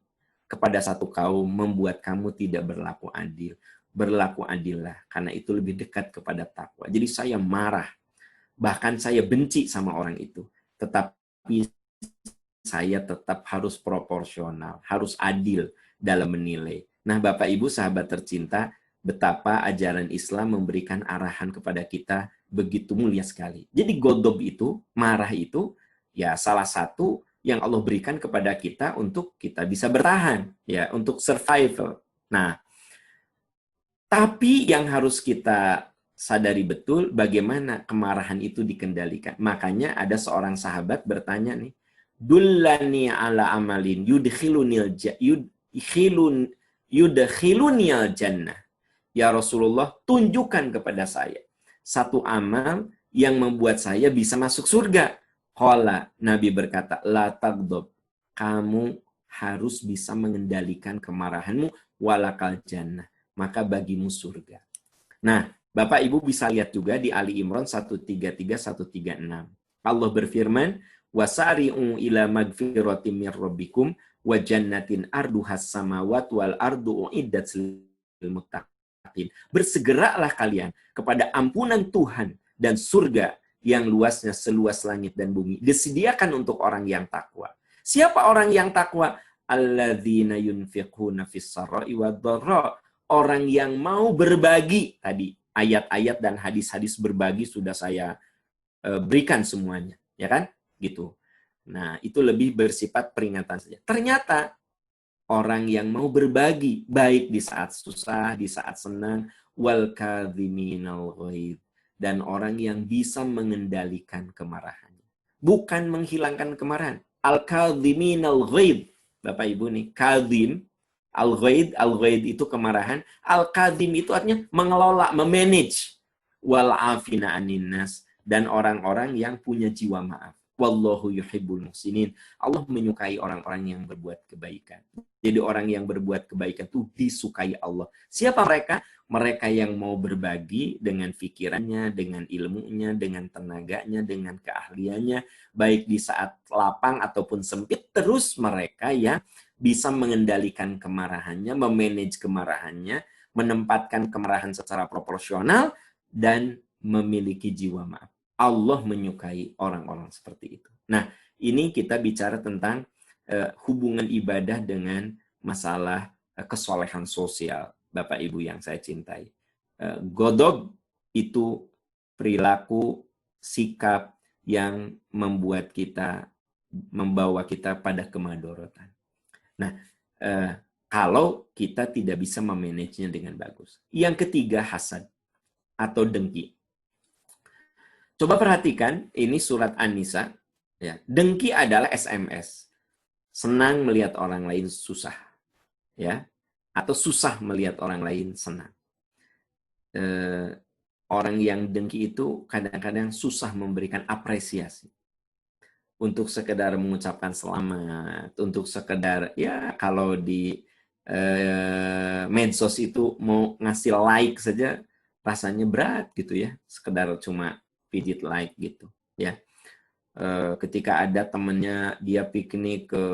kepada satu kaum membuat kamu tidak berlaku adil. Berlaku adillah karena itu lebih dekat kepada takwa. Jadi saya marah, bahkan saya benci sama orang itu, tetapi saya tetap harus proporsional, harus adil dalam menilai. Nah, Bapak Ibu sahabat tercinta, betapa ajaran Islam memberikan arahan kepada kita begitu mulia sekali. Jadi godob itu, marah itu, ya salah satu yang Allah berikan kepada kita untuk kita bisa bertahan, ya untuk survival. Nah, tapi yang harus kita sadari betul bagaimana kemarahan itu dikendalikan. Makanya ada seorang sahabat bertanya nih, dullani ala amalin yudkhiluniyal jannah. Ya Rasulullah, tunjukkan kepada saya satu amal yang membuat saya bisa masuk surga. Qala, Nabi berkata, la tagdob. Kamu harus bisa mengendalikan kemarahanmu, walakal jannah. Maka bagimu surga. Nah, Bapak Ibu bisa lihat juga di Ali Imran 133-136. Allah berfirman, wasari'u ila magfiratim mir rabbikum wa jannatin arduhas samawat wal ardu uiddat lil muttaqin. Bersegeralah kalian kepada ampunan Tuhan dan surga yang luasnya seluas langit dan bumi. Disediakan untuk orang yang takwa. Siapa orang yang takwa? Alladzina yunfiquna fis sarai wad dharra. Orang yang mau berbagi. Tadi ayat-ayat dan hadis-hadis berbagi sudah saya berikan semuanya, ya kan? Gitu. Nah, itu lebih bersifat peringatan saja. Ternyata orang yang mau berbagi, baik di saat susah, di saat senang, wal kadhiminal ghaidh, dan orang yang bisa mengendalikan kemarahannya. Bukan menghilangkan kemarahan. Al kadhiminal ghaidh. Bapak Ibu nih, kadhim, al-ghaidh itu kemarahan, al-kadhim itu artinya mengelola, memanage. Wal afina anin nas, dan orang-orang yang punya jiwa maaf. Wallahu yuhibbul muhsinin. Allah menyukai orang-orang yang berbuat kebaikan. Jadi orang yang berbuat kebaikan itu disukai Allah. Siapa mereka? Mereka yang mau berbagi dengan pikirannya, dengan ilmunya, dengan tenaganya, dengan keahliannya, baik di saat lapang ataupun sempit. Terus mereka yang bisa mengendalikan kemarahannya, memanage kemarahannya, menempatkan kemarahan secara proporsional, dan memiliki jiwa maaf. Allah menyukai orang-orang seperti itu. Nah, ini kita bicara tentang hubungan ibadah dengan masalah kesolehan sosial, Bapak Ibu yang saya cintai. Godog itu perilaku, sikap yang membawa kita pada kemadorotan. Nah, kalau kita tidak bisa memanagenya dengan bagus. Yang ketiga, hasad atau dengki. Coba perhatikan, ini surat An-Nisa. Ya. Dengki adalah SMS. Senang melihat orang lain susah. Ya. Atau susah melihat orang lain senang. Orang yang dengki itu kadang-kadang susah memberikan apresiasi. Untuk sekedar mengucapkan selamat. Untuk sekedar, ya kalau di medsos itu mau ngasih like saja rasanya berat gitu ya. Sekedar cuma pijit like gitu ya. Ketika ada temennya dia piknik ke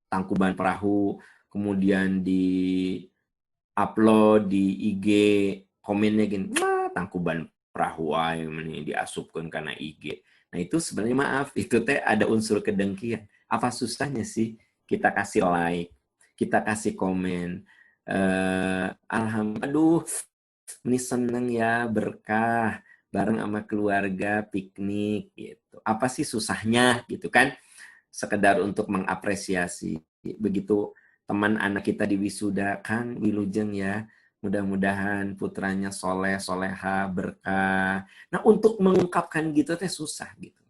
Tangkuban Perahu, kemudian di upload di IG, komennya gini, wah Tangkuban Perahu ini diasupkan karena IG. Nah itu sebenarnya maaf, itu teh ada unsur kedengkian. Apa susahnya sih kita kasih like, kita kasih komen, alhamdulillah, ini seneng ya, berkah, bareng sama keluarga, piknik, gitu. Apa sih susahnya, gitu kan? Sekedar untuk mengapresiasi. Begitu teman anak kita di wisuda, Kang Wilujeng ya, mudah-mudahan putranya soleh, soleha, berkah. Nah, untuk mengungkapkan gitu, teh susah, gitu.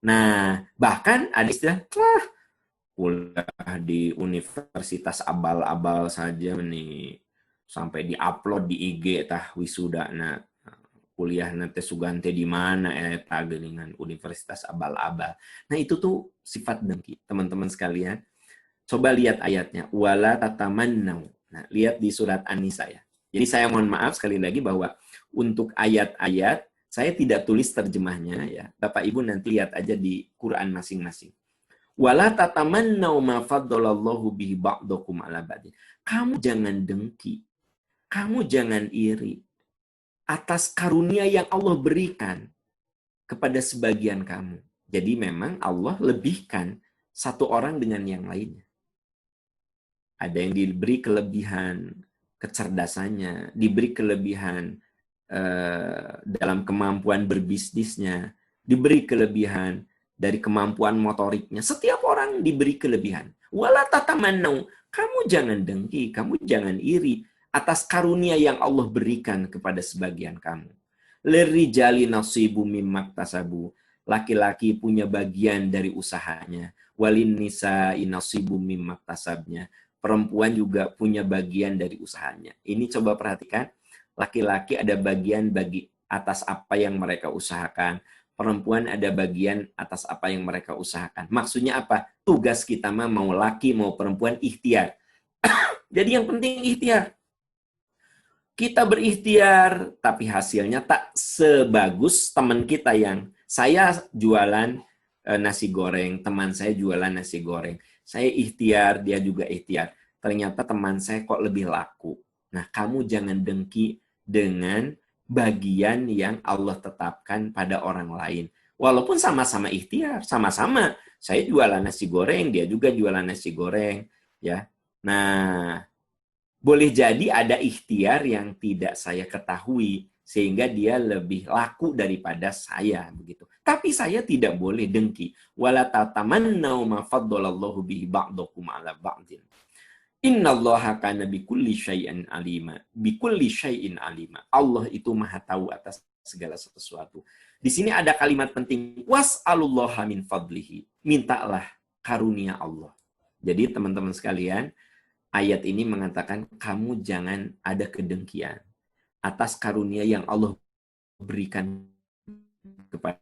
Nah, bahkan ada istilah, kuliah di universitas abal-abal saja nih, sampai diupload di IG tah wisuda na kuliah nanti sugante di mana eta geuningan universitas abal-abal. Nah itu tuh sifat dengki, teman-teman sekalian. Coba lihat ayatnya, wala tatamannau. Nah, lihat di surat An-Nisa ya. Jadi saya mohon maaf sekali lagi bahwa untuk ayat-ayat saya tidak tulis terjemahnya ya. Bapak Ibu nanti lihat aja di Quran masing-masing. Wala tatamannau ma faddalallahu bihi ba'dakum ala ba'din. Kamu jangan dengki. Kamu jangan iri atas karunia yang Allah berikan kepada sebagian kamu. Jadi memang Allah lebihkan satu orang dengan yang lainnya. Ada yang diberi kelebihan kecerdasannya, diberi kelebihan dalam kemampuan berbisnisnya, diberi kelebihan dari kemampuan motoriknya. Setiap orang diberi kelebihan. Wala tatamannau, kamu jangan dengki, kamu jangan iri atas karunia yang Allah berikan kepada sebagian kamu. Lirijali nasibu mimma tasabu. Laki-laki punya bagian dari usahanya. Walin nisa'i nasibum mimma kasabnya. Perempuan juga punya bagian dari usahanya. Ini coba perhatikan, laki-laki ada bagian bagi atas apa yang mereka usahakan. Perempuan ada bagian atas apa yang mereka usahakan. Maksudnya apa? Tugas kita mah mau laki mau perempuan ikhtiar. Jadi yang penting ikhtiar. Kita berikhtiar, tapi hasilnya tak sebagus teman kita yang saya jualan nasi goreng, teman saya jualan nasi goreng. Saya ikhtiar, dia juga ikhtiar. Ternyata teman saya kok lebih laku. Nah, kamu jangan dengki dengan bagian yang Allah tetapkan pada orang lain. Walaupun sama-sama ikhtiar, sama-sama. Saya jualan nasi goreng, dia juga jualan nasi goreng. Ya, nah, boleh jadi ada ikhtiar yang tidak saya ketahui sehingga dia lebih laku daripada saya begitu. Tapi saya tidak boleh dengki. Wala tatamannau ma faddalallahu bihi ba'dakum 'ala ba'din. Innallaha kana bikulli syai'in alima. Bikulli syai'in alima. Allah itu Maha tahu atas segala sesuatu. Di sini ada kalimat penting, was'alullaha min fadlihi. Mintalah karunia Allah. Jadi teman-teman sekalian, ayat ini mengatakan kamu jangan ada kedengkian atas karunia yang Allah berikan kepada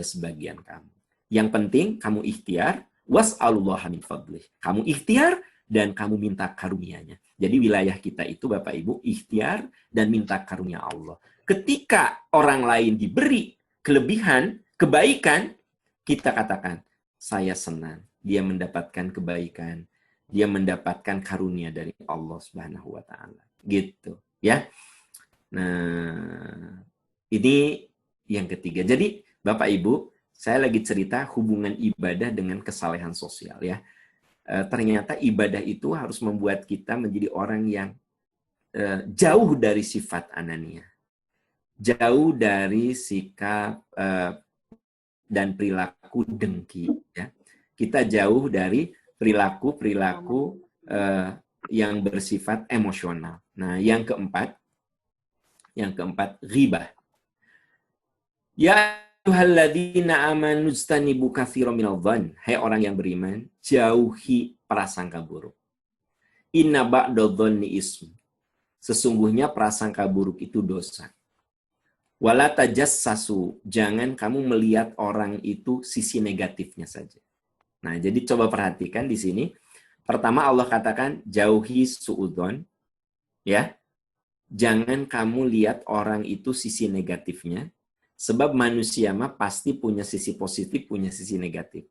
sebagian kamu. Yang penting kamu ikhtiar, was'alullaha min fadlih. Kamu ikhtiar dan kamu minta karunia-Nya. Jadi wilayah kita itu Bapak Ibu ikhtiar dan minta karunia Allah. Ketika orang lain diberi kelebihan, kebaikan, kita katakan, saya senang dia mendapatkan kebaikan. Dia mendapatkan karunia dari Allah Subhanahu wa taala. Gitu, ya. Nah, ini yang ketiga. Jadi, Bapak Ibu, saya lagi cerita hubungan ibadah dengan kesalehan sosial ya. Ternyata ibadah itu harus membuat kita menjadi orang yang jauh dari sifat anania. Jauh dari sikap dan perilaku dengki ya. Kita jauh dari perilaku yang bersifat emosional. Nah, yang keempat, ghibah. Ya ayyuhalladzina amanu ijtanibu katsiran minadh dhann. Hai orang yang beriman, jauhi prasangka buruk. Inna ba'dadh dhanni ism. Sesungguhnya prasangka buruk itu dosa. Wala tajassasu. Jangan kamu melihat orang itu sisi negatifnya saja. Nah, jadi coba perhatikan di sini. Pertama Allah katakan jauhi suudzon, ya. Jangan kamu lihat orang itu sisi negatifnya, sebab manusia mah pasti punya sisi positif, punya sisi negatif.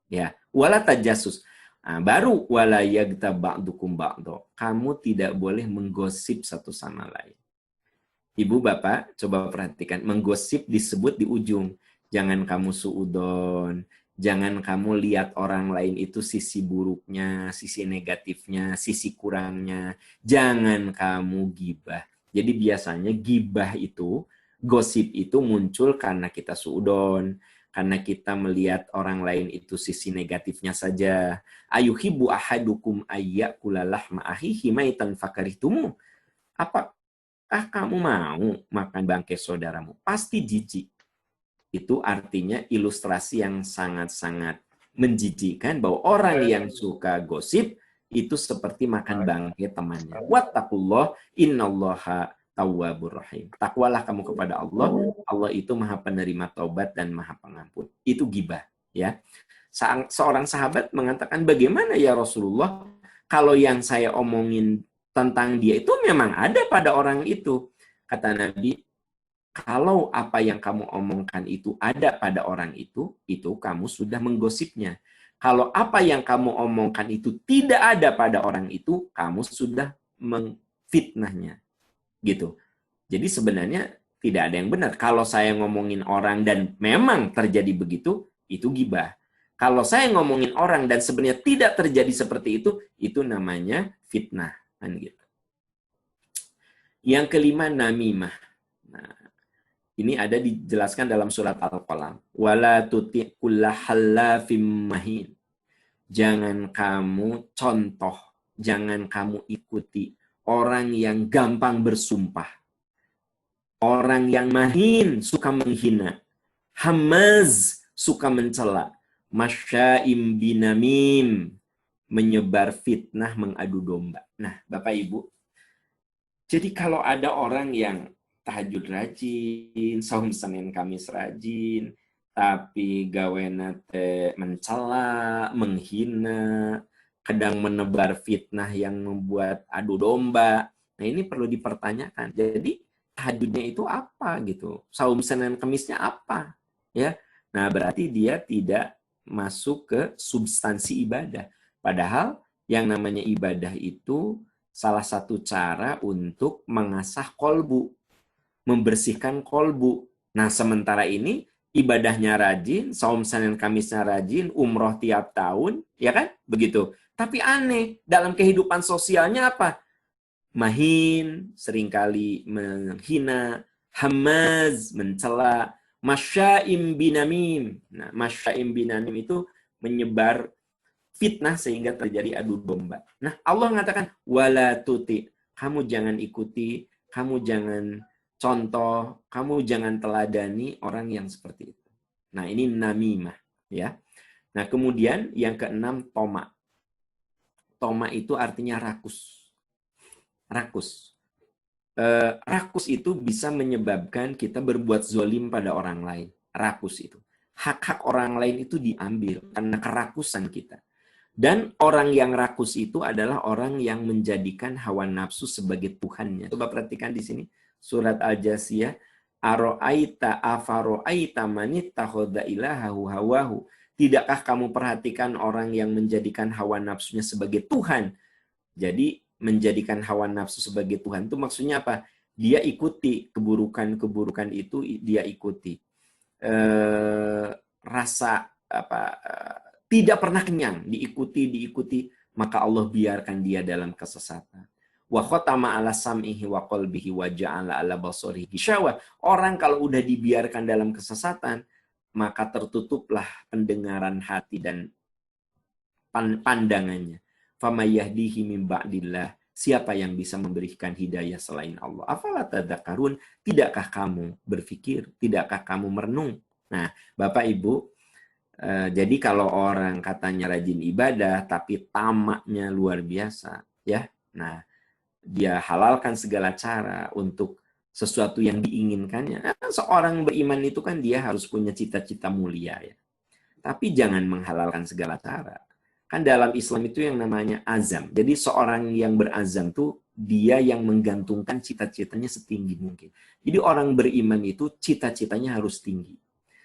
Ya, wala tajassus. Nah, baru wala yaghtab ba'dukum ba'do. Kamu tidak boleh menggosip satu sama lain. Ibu, Bapak, coba perhatikan, menggosip disebut di ujung. Jangan kamu suudzon. Jangan kamu lihat orang lain itu sisi buruknya, sisi negatifnya, sisi kurangnya. Jangan kamu gibah. Jadi biasanya gibah itu, gosip itu muncul karena kita suudzon, karena kita melihat orang lain itu sisi negatifnya saja. Ayuhibbu ahadukum ayyakula lahma akhihi maitan fakarihtumu. Apakah kamu mau makan bangkai saudaramu? Pasti jijik. Itu artinya ilustrasi yang sangat-sangat menjijikkan bahwa orang yang suka gosip itu seperti makan bangkai temannya. Wattaqullah innallaha tawwabur rahim. Takwalah kamu kepada Allah. Allah itu Maha penerima taubat dan Maha pengampun. Itu ghibah, ya. Seorang sahabat mengatakan, "Bagaimana ya Rasulullah kalau yang saya omongin tentang dia itu memang ada pada orang itu?" Kata Nabi, kalau apa yang kamu omongkan itu ada pada orang itu kamu sudah menggosipnya. Kalau apa yang kamu omongkan itu tidak ada pada orang itu, kamu sudah mengfitnahnya. Gitu. Jadi sebenarnya tidak ada yang benar. Kalau saya ngomongin orang dan memang terjadi begitu, itu ghibah. Kalau saya ngomongin orang dan sebenarnya tidak terjadi seperti itu namanya fitnah. Kan gitu. Yang kelima, namimah. Nah, ini ada dijelaskan dalam surat Al-Qalam. Wala tuti' kulla hallafim mahin. Jangan kamu contoh, jangan kamu ikuti orang yang gampang bersumpah. Orang yang mahin, suka menghina. Hamaz, suka mencela. Masya'im binamim, menyebar fitnah, mengadu domba. Nah, Bapak Ibu, jadi kalau ada orang yang tahajud rajin, saum Senin Kamis rajin, tapi gawena teh mencela, menghina, kadang menebar fitnah yang membuat adu domba. Nah, ini perlu dipertanyakan. Jadi tahajudnya itu apa gitu? Saum Senin Kamisnya apa? Ya. Nah, berarti dia tidak masuk ke substansi ibadah. Padahal yang namanya ibadah itu salah satu cara untuk mengasah kolbu, membersihkan kolbu. Nah, sementara ini ibadahnya rajin, saum Senin Kamisnya rajin, umroh tiap tahun, ya kan? Begitu. Tapi aneh, dalam kehidupan sosialnya apa? Mahin, seringkali menghina, hamaz, mencela, masya'im binamim. Nah, masya'im binamim itu menyebar fitnah sehingga terjadi adu domba. Nah, Allah mengatakan wala tuti, kamu jangan ikuti, kamu jangan contoh, kamu jangan teladani orang yang seperti itu. Nah, ini namimah, ya. Nah, kemudian yang keenam toma. Toma itu artinya rakus. Rakus. Rakus itu bisa menyebabkan kita berbuat zolim pada orang lain. Rakus itu. Hak-hak orang lain itu diambil karena kerakusan kita. Dan orang yang rakus itu adalah orang yang menjadikan hawa nafsu sebagai Tuhannya. Coba perhatikan di sini. Surat Al-Jasiyah. Aro'aita afaro'aita manittakhadha ilahahu hawahu. Tidakkah kamu perhatikan orang yang menjadikan hawa nafsunya sebagai Tuhan? Jadi menjadikan hawa nafsu sebagai Tuhan itu maksudnya apa? Dia ikuti keburukan-keburukan itu, dia ikuti. Rasa apa? Tidak pernah kenyang, diikuti, maka Allah biarkan dia dalam kesesatan. Wa khatama ala sam'ihi wa qalbihi wa ja'ala ala basarihi ghishawah. Orang kalau udah dibiarkan dalam kesesatan, maka tertutuplah pendengaran hati dan pandangannya. Fama yahdihi min ba'dillah. Siapa yang bisa memberikan hidayah selain Allah? Afala tadzakarun? Tidakkah kamu berpikir? Tidakkah kamu merenung? Nah, Bapak Ibu, jadi kalau orang katanya rajin ibadah tapi tamaknya luar biasa, ya. Nah, dia halalkan segala cara untuk sesuatu yang diinginkannya. Nah, seorang beriman itu kan dia harus punya cita-cita mulia, ya. Tapi jangan menghalalkan segala cara. Kan dalam Islam itu yang namanya azam. Jadi seorang yang berazam tuh dia yang menggantungkan cita-citanya setinggi mungkin. Jadi orang beriman itu cita-citanya harus tinggi.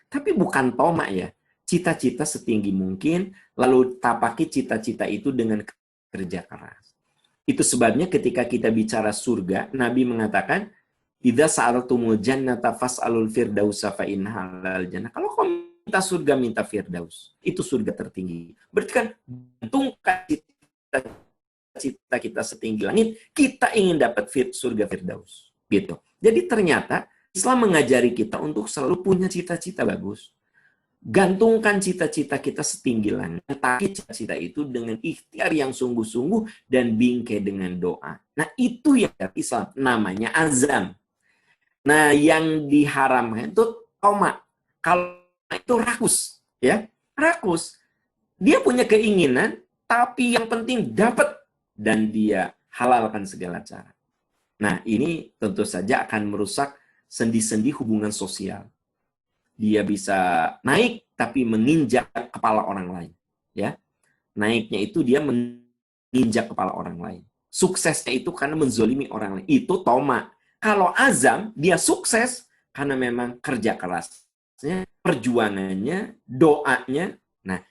Tapi bukan tomak, ya. Cita-cita setinggi mungkin, lalu tapaki cita-cita itu dengan kerja keras. Itu sebabnya ketika kita bicara surga, Nabi mengatakan, idza sa'altumul jannata fas'alul firdausa fa innaha halal jannah. Kalau kamu minta surga, minta firdaus. Itu surga tertinggi. Berarti kan gantungkan cita-cita kita setinggi langit, kita ingin dapat surga firdaus. Gitu. Jadi ternyata Islam mengajari kita untuk selalu punya cita-cita bagus. Gantungkan cita-cita kita setinggi langit. Tapi cita-cita itu dengan ikhtiar yang sungguh-sungguh dan bingkai dengan doa. Nah, itu yang Islam namanya azam. Nah, yang diharamkan itu toma. Kalau itu rakus, ya. Rakus. Dia punya keinginan, tapi yang penting dapat dan dia halalkan segala cara. Nah, ini tentu saja akan merusak sendi-sendi hubungan sosial. Dia bisa naik tapi menginjak kepala orang lain, ya. Naiknya itu dia menginjak kepala orang lain. Suksesnya itu karena menzolimi orang lain. Itu toma. Kalau azam, dia sukses karena memang kerja kerasnya, perjuangannya, doanya. Nah,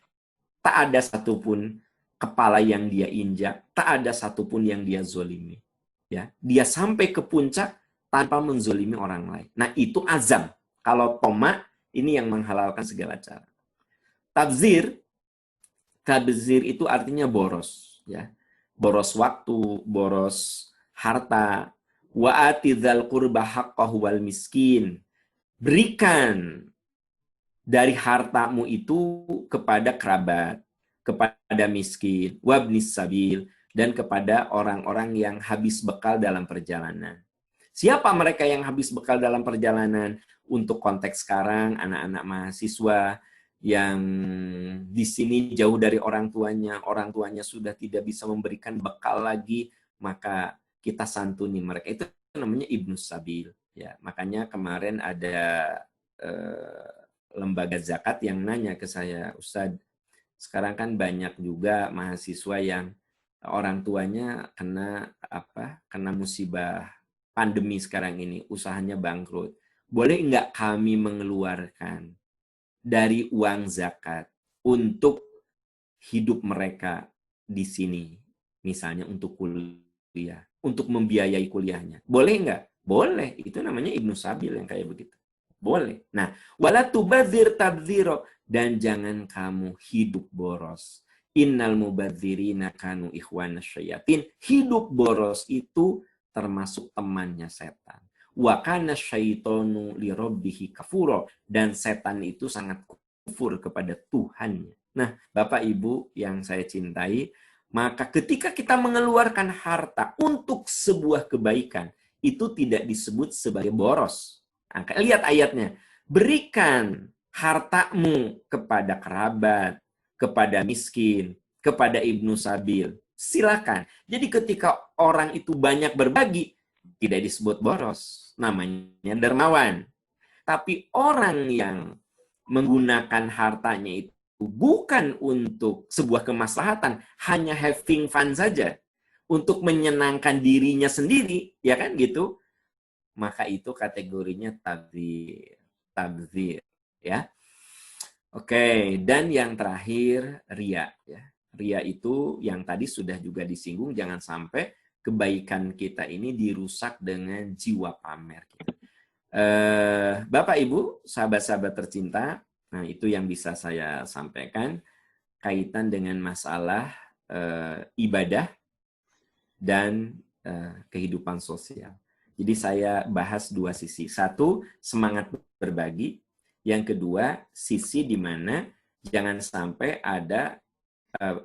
tak ada satupun kepala yang dia injak, tak ada satupun yang dia zolimi. Ya, dia sampai ke puncak tanpa menzolimi orang lain. Nah, itu azam. Kalau toma, ini yang menghalalkan segala cara. Tabzir itu artinya boros, ya. Boros waktu, boros harta. Wa atidzal qurba haqqahu wal miskin. Berikan dari hartamu itu kepada kerabat, kepada miskin, wabnis sabil, dan kepada orang-orang yang habis bekal dalam perjalanan. Siapa mereka yang habis bekal dalam perjalanan? Untuk konteks sekarang, anak-anak mahasiswa yang di sini jauh dari orang tuanya sudah tidak bisa memberikan bekal lagi, maka kita santuni mereka. Itu namanya Ibnu Sabil. Ya, makanya kemarin ada lembaga zakat yang nanya ke saya, Ustadz, sekarang kan banyak juga mahasiswa yang orang tuanya kena musibah pandemi sekarang ini, usahanya bangkrut. Boleh nggak kami mengeluarkan dari uang zakat untuk hidup mereka di sini, misalnya untuk kuliah, untuk membiayai kuliahnya? Boleh nggak? Boleh. Itu namanya Ibnu Sabil yang kayak begitu. Boleh. Nah, wala tubadzir tabdziro, dan jangan kamu hidup boros. Innal mubadzirina kanu ikhwana syayatin. Hidup boros itu termasuk temannya setan. Wa kana syaitonu li rabbihi kafuro, dan setan itu sangat kufur kepada Tuhannya. Nah, Bapak Ibu yang saya cintai, maka ketika kita mengeluarkan harta untuk sebuah kebaikan, itu tidak disebut sebagai boros. Nah, lihat ayatnya. Berikan hartamu kepada kerabat, kepada miskin, kepada Ibnu Sabil. Silakan. Jadi ketika orang itu banyak berbagi, tidak disebut boros. Namanya dermawan. Tapi orang yang menggunakan hartanya itu bukan untuk sebuah kemaslahatan, hanya having fun saja, untuk menyenangkan dirinya sendiri, ya kan gitu, maka itu kategorinya tabdzir, ya. Oke, dan yang terakhir ria, ya. Ria itu yang tadi sudah juga disinggung, jangan sampai kebaikan kita ini dirusak dengan jiwa pamer kita. Bapak Ibu, sahabat-sahabat tercinta, nah itu yang bisa saya sampaikan kaitan dengan masalah ibadah dan kehidupan sosial. Jadi saya bahas dua sisi. Satu, semangat berbagi. Yang kedua, sisi di mana jangan sampai ada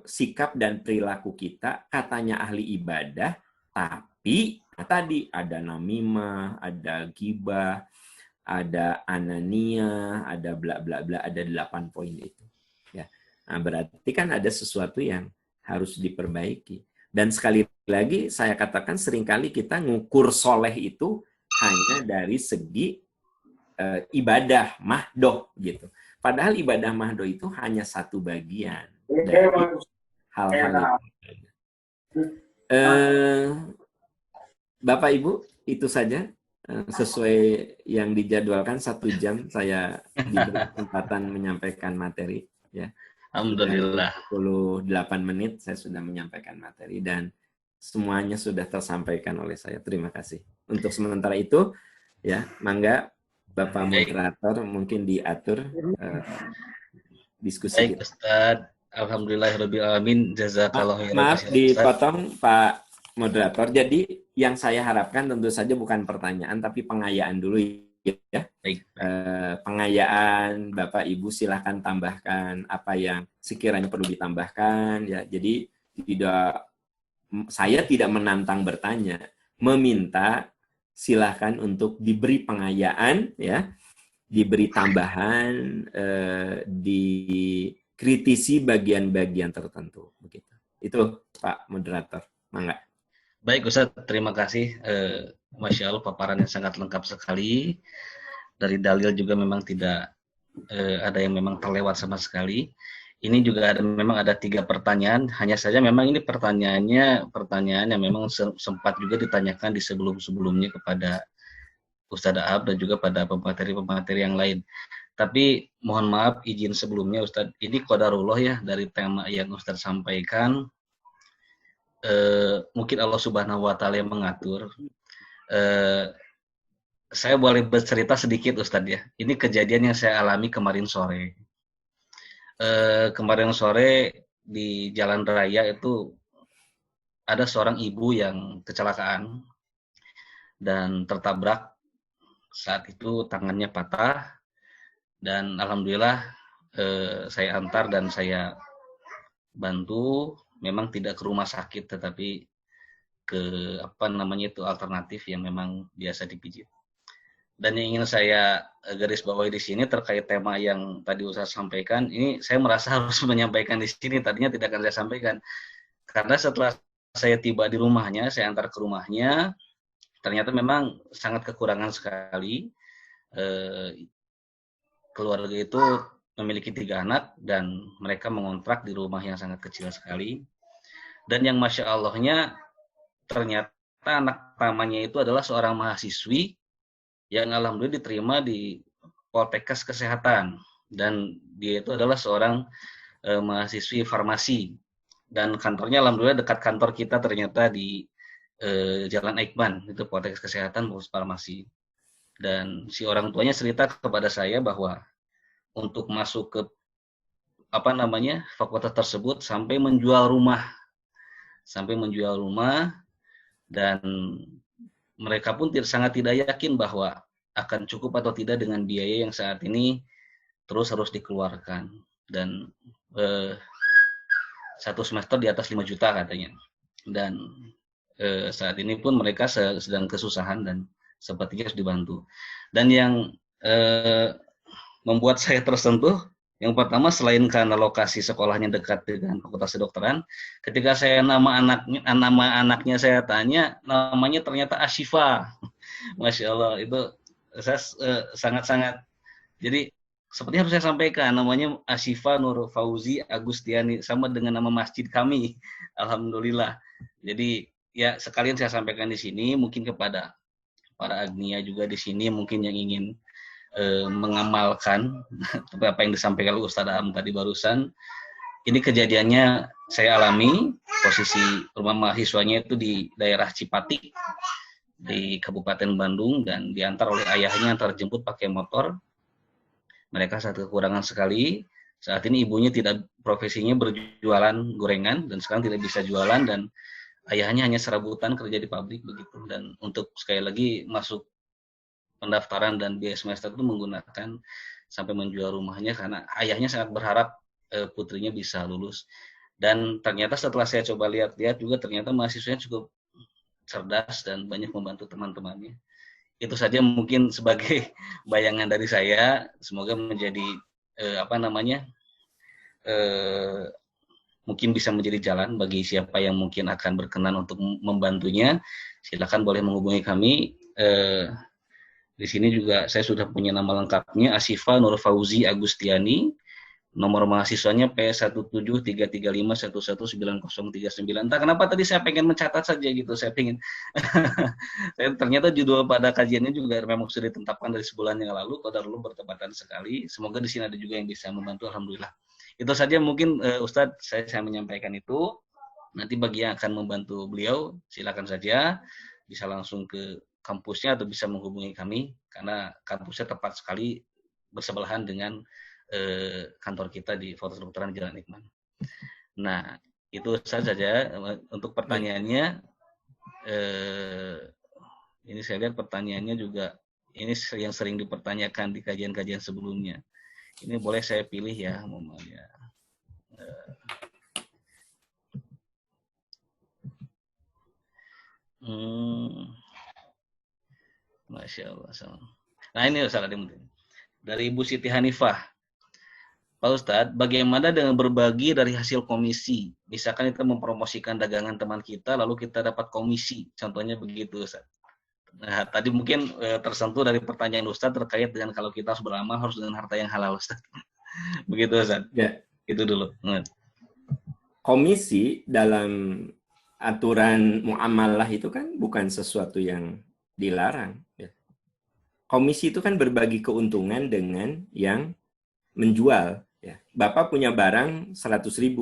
sikap dan perilaku kita katanya ahli ibadah, tapi tadi ada namimah, ada ghibah, ada anania, ada bla bla bla, ada 8 poin itu. Ya. Nah, berarti kan ada sesuatu yang harus diperbaiki. Dan sekali lagi saya katakan seringkali kita ngukur soleh itu hanya dari segi ibadah mahdoh gitu. Padahal ibadah mahdoh itu hanya satu bagian dari hal-hal itu. Bapak Ibu, itu saja sesuai yang dijadwalkan 1 jam saya diberi kesempatan menyampaikan materi. Ya. Alhamdulillah. 28 menit saya sudah menyampaikan materi dan semuanya sudah tersampaikan oleh saya. Terima kasih. Untuk sementara itu, ya, mangga Bapak moderator mungkin diatur diskusi kita. Baik, Ustadz. Alhamdulillahirrahmanirrahim. Jazakallah khairan. Maaf dipotong Pak moderator. Jadi yang saya harapkan tentu saja bukan pertanyaan tapi pengayaan dulu ya. Baik. Pengayaan Bapak Ibu silahkan tambahkan apa yang sekiranya perlu ditambahkan ya. Jadi saya tidak menantang bertanya, meminta silahkan untuk diberi pengayaan ya, diberi tambahan, dikritisi bagian-bagian tertentu begitu. Itu Pak moderator. Mangga. Baik Ustaz, terima kasih. Masya Allah paparan yang sangat lengkap sekali. Dari dalil juga memang tidak ada yang memang terlewat sama sekali. Ini juga memang ada 3 pertanyaan. Hanya saja memang ini pertanyaan yang memang sempat juga ditanyakan di sebelum-sebelumnya kepada Ustadz Aab dan juga pada pemateri-pemateri yang lain. Tapi mohon maaf izin sebelumnya Ustadz, ini qadarullah ya dari tema yang Ustadz sampaikan. Mungkin Allah Subhanahu wa Ta'ala yang mengatur. Saya boleh bercerita sedikit Ustadz ya. Ini kejadian yang saya alami kemarin sore. Kemarin sore di jalan raya itu ada seorang ibu yang kecelakaan dan tertabrak. Saat itu tangannya patah dan alhamdulillah saya antar dan saya bantu. Memang tidak ke rumah sakit tetapi ke apa namanya itu alternatif yang memang biasa dipijit. Dan yang ingin saya garis bawahi di sini terkait tema yang tadi Ustaz sampaikan, ini saya merasa harus menyampaikan di sini, tadinya tidak akan saya sampaikan. Karena setelah saya tiba di rumahnya, saya antar ke rumahnya, ternyata memang sangat kekurangan sekali. Keluarga itu memiliki 3 anak dan mereka mengontrak di rumah yang sangat kecil sekali. Dan yang Masya Allahnya, ternyata anak pertamanya itu adalah seorang mahasiswi yang alhamdulillah diterima di Poltekkes Kesehatan, dan dia itu adalah seorang mahasiswi farmasi, dan kantornya alhamdulillah dekat kantor kita ternyata di Jalan Aikman, itu Poltekkes Kesehatan khusus farmasi. Dan si orang tuanya cerita kepada saya bahwa untuk masuk ke apa namanya fakultas tersebut sampai menjual rumah, dan mereka pun sangat tidak yakin bahwa akan cukup atau tidak dengan biaya yang saat ini terus harus dikeluarkan. Dan 1 semester di atas 5 juta katanya. Dan saat ini pun mereka sedang kesusahan dan sepertinya harus dibantu. Dan yang membuat saya tersentuh, yang pertama selain karena lokasi sekolahnya dekat dengan Fakultas Kedokteran, ketika saya nama anaknya saya tanya, namanya ternyata Ashifa. Masya Allah, itu saya sangat-sangat, jadi sepertinya harus saya sampaikan, namanya Ashifa Nur Fauzi Agustiani, sama dengan nama masjid kami. Alhamdulillah. Jadi ya sekalian saya sampaikan di sini, mungkin kepada para agnia juga di sini mungkin yang ingin mengamalkan apa yang disampaikan oleh Ustaz Am tadi barusan. Ini kejadiannya saya alami, posisi rumah mahasiswanya itu di daerah Cipati di Kabupaten Bandung, dan diantar oleh ayahnya, antar jemput pakai motor. Mereka sangat kekurangan sekali. Saat ini ibunya tidak, profesinya berjualan gorengan dan sekarang tidak bisa jualan, dan ayahnya hanya serabutan kerja di pabrik begitu. Dan untuk sekali lagi masuk pendaftaran dan biaya semester itu menggunakan sampai menjual rumahnya karena ayahnya sangat berharap putrinya bisa lulus. Dan ternyata setelah saya coba lihat-lihat juga ternyata mahasiswanya cukup cerdas dan banyak membantu teman-temannya. Itu saja mungkin sebagai bayangan dari saya. Semoga menjadi mungkin bisa menjadi jalan bagi siapa yang mungkin akan berkenan untuk membantunya. Silakan boleh menghubungi kami. Di sini juga saya sudah punya nama lengkapnya, Ashifa Nur Fauzi Agustiani. Nomor mahasiswanya P17335119039. Entah kenapa tadi saya pengen mencatat saja gitu, saya pengen. Ternyata judul pada kajiannya juga memang sudah ditetapkan dari sebulan yang lalu, qadarullah bertepatan sekali. Semoga di sini ada juga yang bisa membantu, alhamdulillah. Itu saja mungkin Ustadz saya menyampaikan itu. Nanti bagi yang akan membantu beliau, silakan saja bisa langsung ke kampusnya atau bisa menghubungi kami karena kampusnya tepat sekali bersebelahan dengan kantor kita di Fakultas Kedokteran Jalan Ikman. Nah, itu saja untuk pertanyaannya. Ini saya lihat pertanyaannya juga ini yang sering dipertanyakan di kajian-kajian sebelumnya. Ini boleh saya pilih ya, momennya. Masya Allah. Nah ini Ustaz dari Ibu Siti Hanifah. Pak Ustadz, bagaimana dengan berbagi dari hasil komisi? Misalkan kita mempromosikan dagangan teman kita, lalu kita dapat komisi. Contohnya begitu, Ustadz. Nah, tadi mungkin tersentuh dari pertanyaan Ustadz terkait dengan kalau kita harus beramal, harus dengan harta yang halal, Ustadz. Begitu, Ustadz. Ya. Itu dulu. Komisi dalam aturan muamalah itu kan bukan sesuatu yang dilarang. Ya. Komisi itu kan berbagi keuntungan dengan yang menjual. Ya. Bapak punya barang 100.000.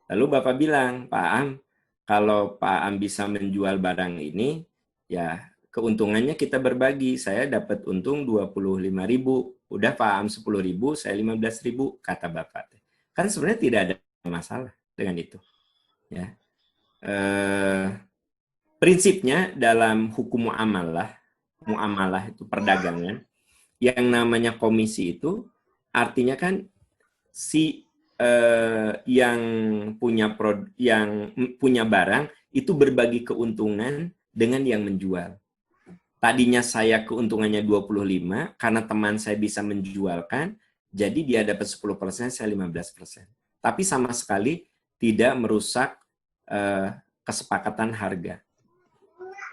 Lalu Bapak bilang, Pak Am, kalau Pak Am bisa menjual barang ini, ya keuntungannya kita berbagi. Saya dapat untung 25.000. Udah Pak Am 10.000, saya 15.000, kata Bapak. Kan sebenarnya tidak ada masalah dengan itu. Ya. Prinsipnya dalam hukum muamalah itu perdagangan, yang namanya komisi itu artinya kan si yang punya barang itu berbagi keuntungan dengan yang menjual. Tadinya saya keuntungannya 25, karena teman saya bisa menjualkan, jadi dia dapat 10%, saya 15%. Tapi sama sekali tidak merusak kesepakatan harga.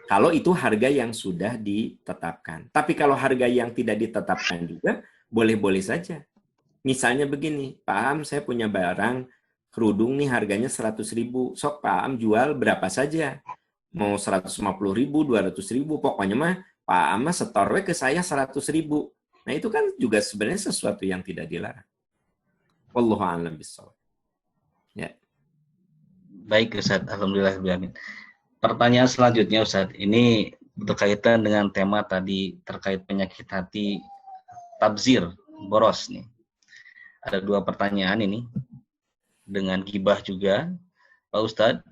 Kalau itu harga yang sudah ditetapkan. Tapi kalau harga yang tidak ditetapkan juga, boleh-boleh saja. Misalnya begini, Pak Am, saya punya barang kerudung nih harganya 100.000. Sok Pak Am jual berapa saja. Mau 150.000, 200.000, pokoknya mah Pak Am setor ke saya 100.000. Nah itu kan juga sebenarnya sesuatu yang tidak dilarang. Wallahu a'lam bishawab. Ya. Baik Ustaz, alhamdulillah. Pertanyaan selanjutnya Ustaz, ini berkaitan dengan tema tadi terkait penyakit hati tabzir, boros nih. Ada 2 pertanyaan ini dengan gibah juga. Pak Ustadz,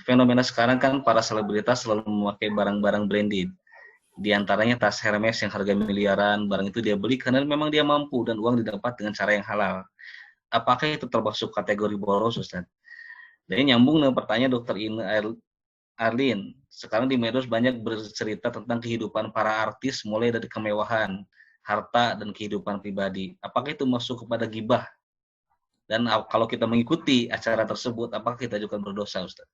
fenomena sekarang kan para selebritas selalu memakai barang-barang branded. Di antaranya tas Hermes yang harga miliaran, barang itu dia beli karena memang dia mampu dan uang didapat dengan cara yang halal. Apakah itu termasuk kategori boros, Ustadz? Dan nyambung dengan pertanyaan Dr. Ine Arlin. Sekarang di medsos banyak bercerita tentang kehidupan para artis mulai dari kemewahan, harta, dan kehidupan pribadi. Apakah itu masuk kepada gibah? Dan kalau kita mengikuti acara tersebut, apakah kita juga berdosa, Ustaz?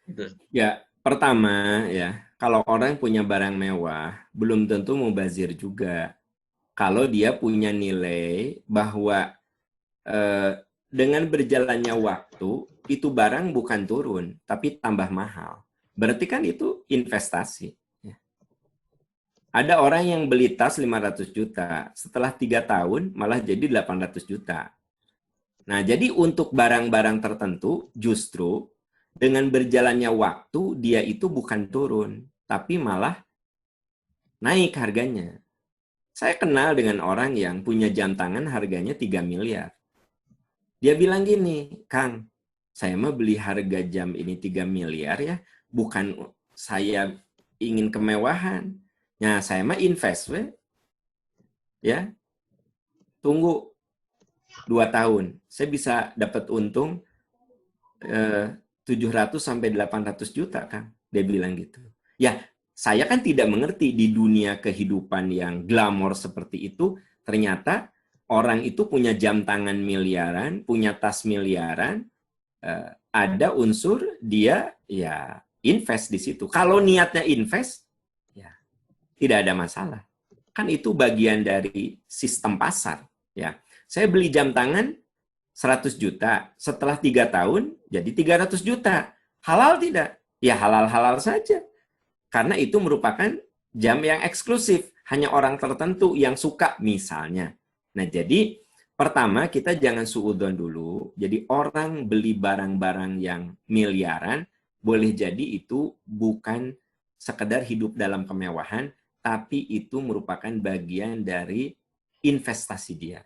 Itu. Ya, pertama ya, kalau orang punya barang mewah, belum tentu mubazir juga. Kalau dia punya nilai bahwa dengan berjalannya waktu, itu barang bukan turun, tapi tambah mahal. Berarti kan itu investasi. Ya. Ada orang yang beli tas 500 juta, setelah 3 tahun malah jadi 800 juta. Nah, jadi untuk barang-barang tertentu, justru dengan berjalannya waktu, dia itu bukan turun, tapi malah naik harganya. Saya kenal dengan orang yang punya jam tangan harganya 3 miliar. Dia bilang gini, Kang, saya mah beli harga jam ini 3 miliar ya, bukan saya ingin kemewahan. Nah, saya mah invest, we. Ya. Tunggu 2 tahun. Saya bisa dapat untung 700 sampai 800 juta, Kang. Dia bilang gitu. Ya, saya kan tidak mengerti di dunia kehidupan yang glamor seperti itu, ternyata orang itu punya jam tangan miliaran, punya tas miliaran, ada unsur dia ya invest di situ. Kalau niatnya invest, ya tidak ada masalah. Kan itu bagian dari sistem pasar. Ya, saya beli jam tangan 100 juta, setelah 3 tahun jadi 300 juta. Halal tidak? Ya halal-halal saja. Karena itu merupakan jam yang eksklusif, hanya orang tertentu yang suka misalnya. Nah, jadi pertama kita jangan suudzon dulu. Jadi orang beli barang-barang yang miliaran, boleh jadi itu bukan sekedar hidup dalam kemewahan, tapi itu merupakan bagian dari investasi dia.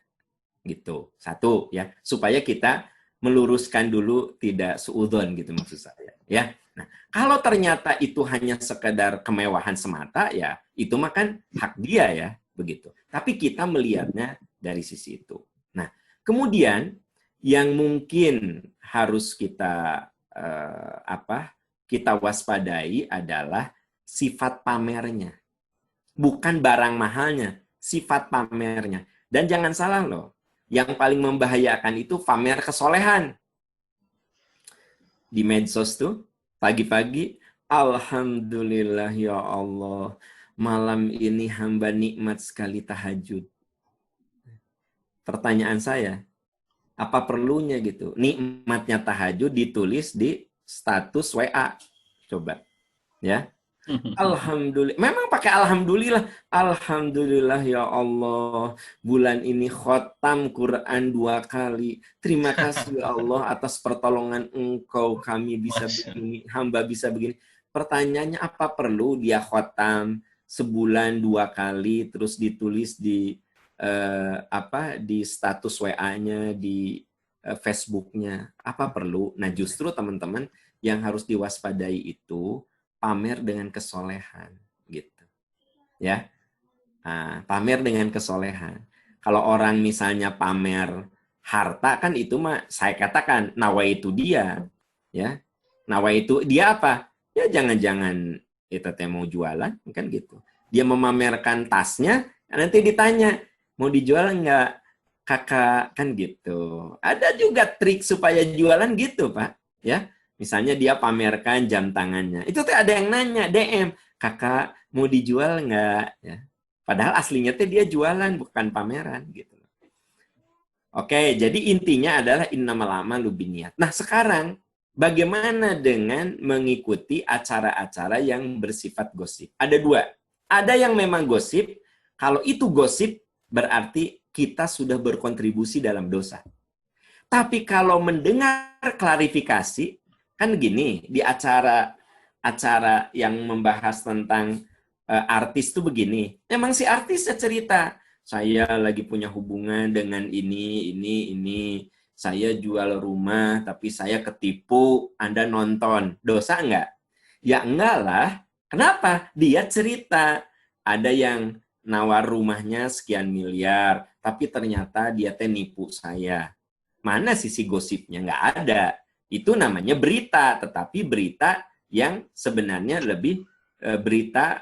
Gitu. Satu ya, supaya kita meluruskan dulu tidak suudzon gitu maksud saya, ya. Nah, kalau ternyata itu hanya sekedar kemewahan semata ya, itu mah kan hak dia ya, begitu. Tapi kita melihatnya dari sisi itu. Nah, kemudian yang mungkin harus kita kita waspadai adalah sifat pamernya. Bukan barang mahalnya, sifat pamernya. Dan jangan salah loh, yang paling membahayakan itu pamer kesolehan. Di medsos tuh, pagi-pagi, alhamdulillah ya Allah, malam ini hamba nikmat sekali tahajud. Pertanyaan saya, apa perlunya gitu? Nikmatnya tahajud ditulis di status WA. Coba. Ya. Alhamdulillah. Memang pakai alhamdulillah. Alhamdulillah ya Allah. Bulan ini khotam Quran 2 kali. Terima kasih ya Allah atas pertolongan Engkau kami bisa begini, hamba bisa begini. Pertanyaannya apa perlu dia khotam sebulan 2 kali terus ditulis di di status WA-nya, di Facebook-nya. Apa perlu? Nah, justru teman-teman yang harus diwaspadai itu pamer dengan kesolehan gitu ya. Nah, pamer dengan kesolehan. Kalau orang misalnya pamer harta kan itu mah saya katakan nawaitu dia ya, Nawa itu dia apa? Ya jangan-jangan kita teh mau jualan, kan gitu. Dia memamerkan tasnya, nanti ditanya, mau dijual nggak kakak, kan gitu. Ada juga trik supaya jualan gitu, Pak. Ya, misalnya dia pamerkan jam tangannya. Itu tuh ada yang nanya, DM, kakak mau dijual nggak? Ya. Padahal aslinya tuh dia jualan, bukan pameran gitu. Oke, jadi intinya adalah innamal a'malu binniyat. Nah, sekarang bagaimana dengan mengikuti acara-acara yang bersifat gosip? Ada dua. Ada yang memang gosip. Kalau itu gosip, berarti kita sudah berkontribusi dalam dosa. Tapi kalau mendengar klarifikasi, kan gini, di acara yang membahas tentang artis itu begini. Emang si artisnya cerita, saya lagi punya hubungan dengan ini. Saya jual rumah, tapi saya ketipu, Anda nonton. Dosa enggak? Ya enggak lah. Kenapa? Dia cerita. Ada yang nawar rumahnya sekian miliar, tapi ternyata dia nipu saya. Mana sisi gosipnya? Enggak ada. Itu namanya berita, tetapi berita yang sebenarnya lebih berita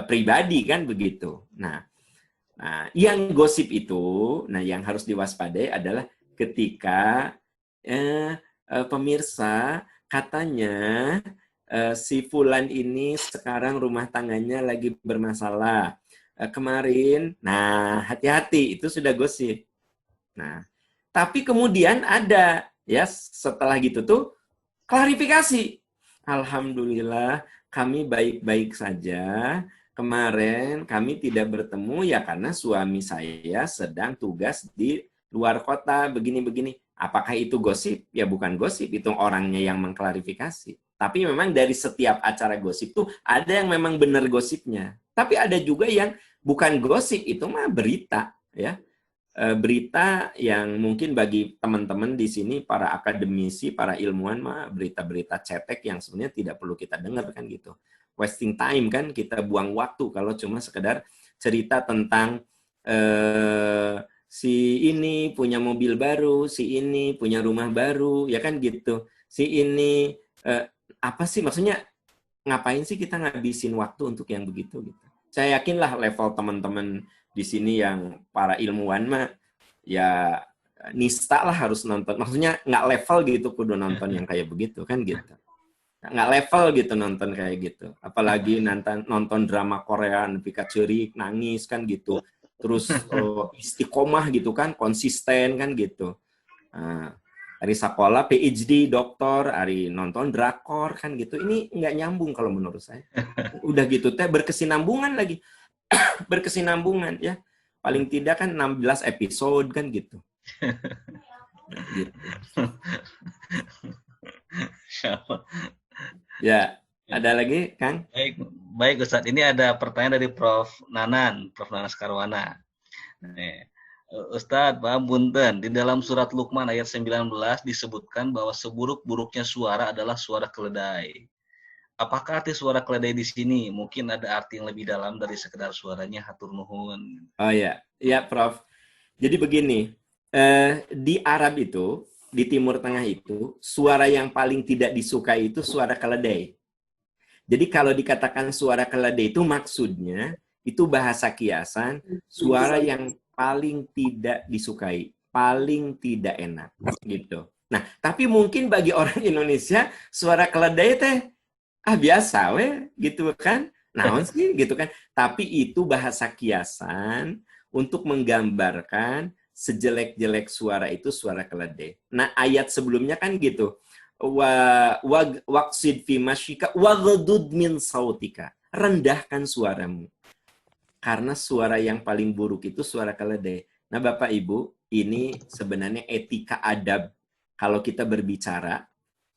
pribadi, kan begitu. Nah, yang gosip itu, yang harus diwaspadai adalah ketika pemirsa katanya si Fulan ini sekarang rumah tangganya lagi bermasalah. Kemarin, hati-hati, itu sudah gosip. Nah, tapi kemudian ada ya setelah gitu tuh klarifikasi. Alhamdulillah kami baik-baik saja. Kemarin kami tidak bertemu ya karena suami saya sedang tugas di luar kota begini-begini. Apakah itu gosip? Ya bukan gosip, itu orangnya yang mengklarifikasi. Tapi memang dari setiap acara gosip tuh ada yang memang benar gosipnya. Tapi ada juga yang bukan gosip, itu mah berita, ya. Berita yang mungkin bagi teman-teman di sini, para akademisi, para ilmuwan mah berita-berita cetek yang sebenarnya tidak perlu kita dengar, kan gitu. Wasting time, kan, kita buang waktu kalau cuma sekedar cerita tentang si ini punya mobil baru, si ini punya rumah baru, ya kan gitu. Si ini apa sih maksudnya, ngapain sih kita ngabisin waktu untuk yang begitu gitu. Saya yakinlah level teman-teman di sini yang para ilmuwan mah ya nista lah harus nonton. Maksudnya nggak level gitu kudu nonton yang kayak begitu, kan gitu. Nggak level gitu nonton kayak gitu. Apalagi nonton drama Korea, Pika Cerik, nangis, kan gitu. Terus istiqomah gitu kan, konsisten, kan gitu. Ari sekolah PhD, doktor, Ari nonton drakor, kan gitu. Ini nggak nyambung kalau menurut saya. Udah gitu teh berkesinambungan lagi. Berkesinambungan, ya. Paling tidak kan 16 episode, kan gitu. Gitu. Ya, ada lagi, Kang? Baik Ustadz. Ini ada pertanyaan dari Prof. Nanan Skarwana. Ustadz, paham punten, di dalam surat Luqman ayat 19 disebutkan bahwa seburuk-buruknya suara adalah suara keledai. Apakah arti suara keledai di sini? Mungkin ada arti yang lebih dalam dari sekedar suaranya, hatur nuhun. Oh ya, Prof. Jadi begini, di Arab itu, di Timur Tengah itu, suara yang paling tidak disukai itu suara keledai. Jadi kalau dikatakan suara keledai itu maksudnya, itu bahasa kiasan, suara yang paling tidak disukai, paling tidak enak, gitu. Nah, tapi mungkin bagi orang Indonesia, suara keledai teh, biasa weh, gitu kan. Naon sih, gitu kan. Tapi itu bahasa kiasan untuk menggambarkan sejelek-jelek suara itu suara keledai. Nah, ayat sebelumnya kan gitu. Waqsid fi masyika waghdud min sautika. Rendahkan suaramu. Karena suara yang paling buruk itu suara keledai. Nah, Bapak Ibu, ini sebenarnya etika adab. Kalau kita berbicara,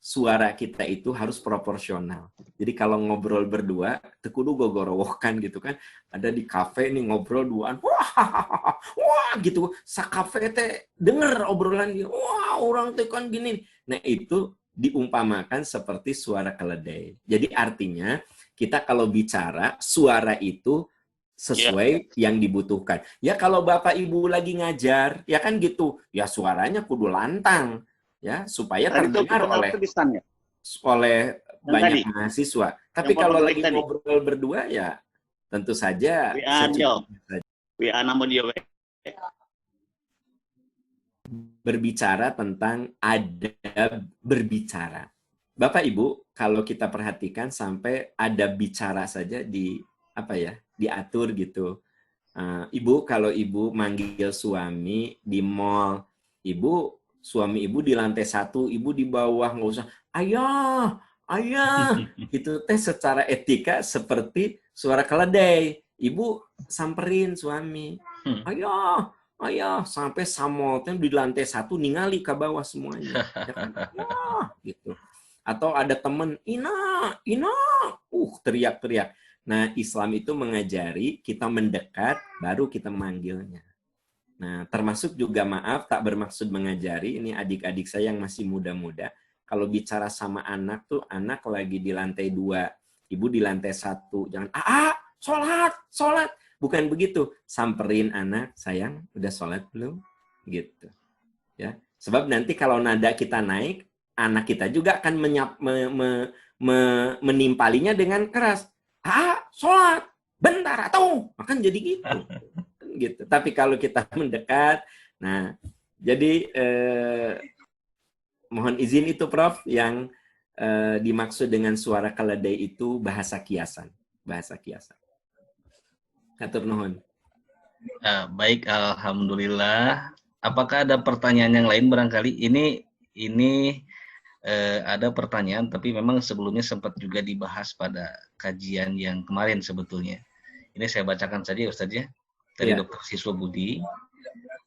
suara kita itu harus proporsional. Jadi kalau ngobrol berdua, tekudu gogorowokan gitu kan. Ada di kafe nih ngobrol duaan, wah gitu. Sa kafe teh denger obrolan dia, wah orang teh kan gini. Nah itu diumpamakan seperti suara keledai. Jadi artinya kita kalau bicara suara itu sesuai yang dibutuhkan. Ya kalau Bapak Ibu lagi ngajar, ya kan gitu. Ya suaranya kudu lantang. Ya supaya terdengar oleh oleh Yang banyak tadi, mahasiswa. Tapi yang kalau foto lagi tadi. ngobrol berdua ya tentu saja WA dia, secukupnya saja. WA nama dia. Berbicara tentang adab berbicara. Bapak Ibu, kalau kita perhatikan sampai ada bicara saja di apa ya, diatur gitu. Ibu, kalau ibu manggil suami di mall, suami ibu di lantai 1, ibu di bawah, nggak usah ayah, ayah. Itu teh secara etika seperti suara keledai. Ibu samperin suami, ayah, ayah, sampai samolnya di lantai 1 ningali ke bawah semuanya, ya kan? Ayah, gitu. Atau ada temen, Ina, Ina, teriak-teriak. Nah, Islam itu mengajari kita mendekat, baru kita memanggilnya. Nah, termasuk juga maaf, tak bermaksud mengajari, ini adik-adik saya yang masih muda-muda, kalau bicara sama anak tuh, anak lagi di lantai 2, ibu di lantai 1, jangan, sholat, sholat. Bukan begitu, samperin anak, sayang, udah sholat belum? Gitu. Ya, sebab nanti kalau nada kita naik, anak kita juga akan menimpalinya dengan keras. Sholat, bentar, atau akan jadi gitu. Gitu. Tapi kalau kita mendekat, nah, jadi mohon izin itu Prof, yang dimaksud dengan suara keledai itu bahasa kiasan. Bahasa kiasan. Hatur nuhun. Baik, alhamdulillah. Apakah ada pertanyaan yang lain barangkali? Ini ada pertanyaan, tapi memang sebelumnya sempat juga dibahas pada kajian yang kemarin sebetulnya. Ini saya bacakan saja Ustaz ya, dari Dr. Siswa Budi.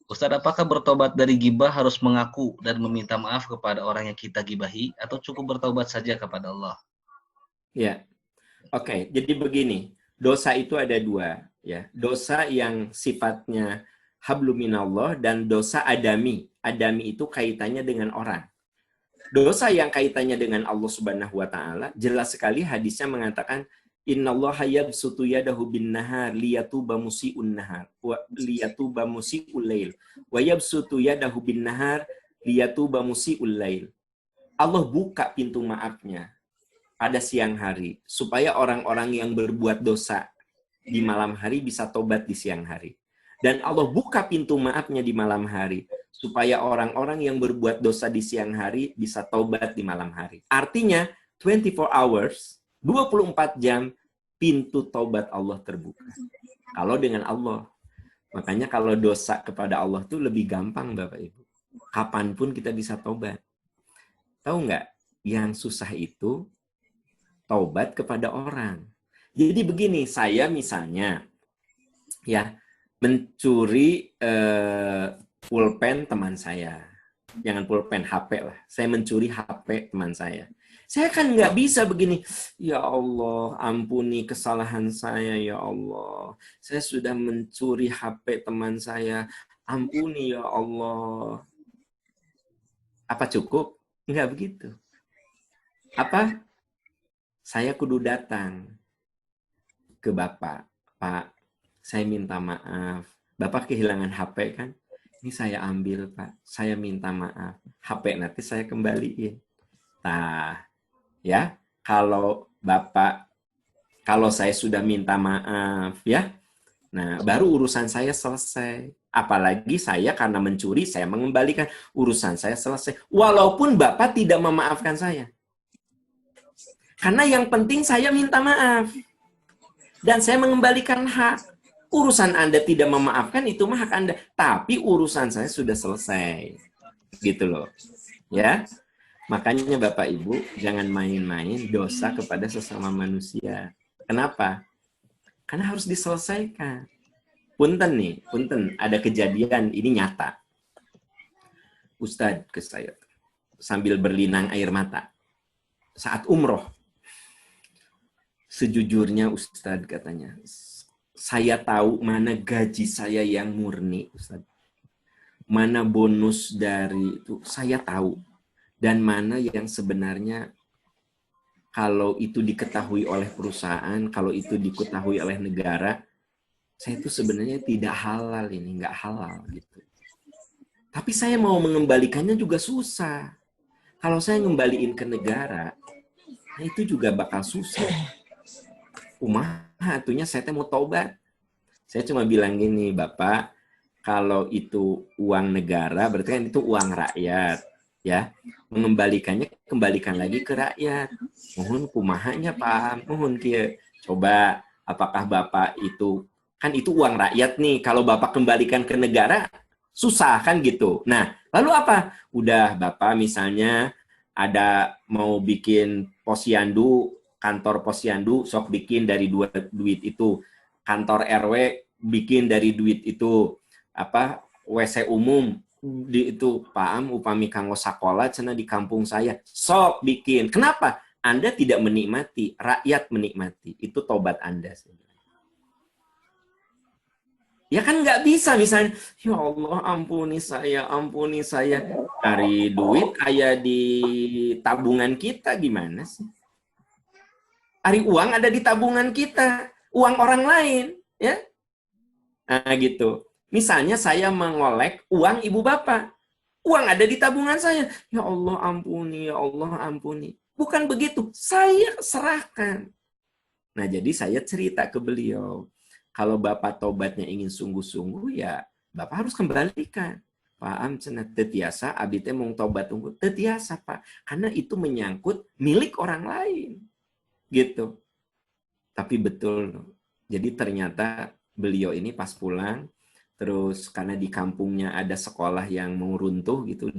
Ustaz, apakah bertobat dari gibah harus mengaku dan meminta maaf kepada orang yang kita gibahi, atau cukup bertobat saja kepada Allah? Ya, oke. Jadi begini, dosa itu ada 2. Ya, dosa yang sifatnya habluminallah dan dosa adami. Adami itu kaitannya dengan orang. Dosa yang kaitannya dengan Allah Subhanahu wa taala, jelas sekali hadisnya mengatakan innallaha yabsutu yadahu bin nahar liyatuba musii'un nahar wa liyatuba musii'ul lail wa yabsutu yadahu bin nahar liyatuba musii'ul lail. Allah buka pintu maafnya pada siang hari supaya orang-orang yang berbuat dosa di malam hari bisa tobat di siang hari. Dan Allah buka pintu maafnya di malam hari supaya orang-orang yang berbuat dosa di siang hari bisa taubat di malam hari. Artinya 24 hours, 24 jam pintu taubat Allah terbuka. Kalau dengan Allah. Makanya kalau dosa kepada Allah itu lebih gampang Bapak Ibu. Kapanpun kita bisa taubat. Tahu nggak? Yang susah itu taubat kepada orang. Jadi begini, saya misalnya ya mencuri pulpen teman saya. Jangan pulpen, HP lah. Saya mencuri HP teman saya. Saya kan nggak bisa begini. Ya Allah, ampuni kesalahan saya, ya Allah. Saya sudah mencuri HP teman saya. Ampuni, ya Allah. Apa cukup? Nggak begitu. Apa? Saya kudu datang ke Bapak. Pak, saya minta maaf. Bapak kehilangan HP kan? Ini saya ambil, Pak. Saya minta maaf. HP nanti saya kembaliin. Nah, ya, kalau Bapak, kalau saya sudah minta maaf, ya, nah, baru urusan saya selesai. Apalagi saya karena mencuri, saya mengembalikan, urusan saya selesai. Walaupun Bapak tidak memaafkan saya. Karena yang penting saya minta maaf. Dan saya mengembalikan hak. Urusan Anda tidak memaafkan, itu mah hak Anda. Tapi urusan saya sudah selesai. Gitu loh. Ya. Makanya Bapak Ibu, jangan main-main dosa kepada sesama manusia. Kenapa? Karena harus diselesaikan. Punten nih, punten. Ada kejadian, ini nyata. Ustadz ke saya. Sambil berlinang air mata. Saat umroh. Sejujurnya Ustadz katanya, saya tahu mana gaji saya yang murni, Ustadz. Mana bonus dari itu, saya tahu. Dan mana yang sebenarnya kalau itu diketahui oleh perusahaan, kalau itu diketahui oleh negara, saya itu sebenarnya tidak halal ini, nggak halal gitu. Tapi saya mau mengembalikannya juga susah. Kalau saya ngembaliin ke negara, nah itu juga bakal susah. Kumaha atunya saya mau taubat. Saya cuma bilang gini, Bapak, kalau itu uang negara, berarti kan itu uang rakyat, ya. Mengembalikannya, kembalikan lagi ke rakyat. Mohon kumahanya, Pak. Mohon kia. Coba, apakah Bapak itu, kan itu uang rakyat nih, kalau Bapak kembalikan ke negara, susah kan gitu. Nah, lalu apa? Udah, Bapak misalnya ada mau bikin posyandu, kantor posyandu, sok bikin dari duit itu. Kantor RW bikin dari duit itu. Apa WC umum di itu Pak upami kanggo sakola cenah di kampung saya. Sok bikin. Kenapa? Anda tidak menikmati, rakyat menikmati. Itu tobat Anda. Ya kan nggak bisa misalnya, ya Allah ampuni saya. Dari duit kayak di tabungan kita gimana sih? Ari uang ada di tabungan kita, uang orang lain, ya. Nah gitu. Misalnya saya mengolek uang ibu bapak, uang ada di tabungan saya. Ya Allah ampuni, ya Allah ampuni. Bukan begitu, saya serahkan. Nah jadi saya cerita ke beliau, kalau Bapak tobatnya ingin sungguh-sungguh, ya Bapak harus kembalikan. Pak Am cenah teu tiasa abdi teh mung tobat unggul. Teu tiasa, Pak. Karena itu menyangkut milik orang lain. Gitu. Tapi betul. Jadi ternyata beliau ini pas pulang, terus karena di kampungnya ada sekolah yang mau runtuh gitu,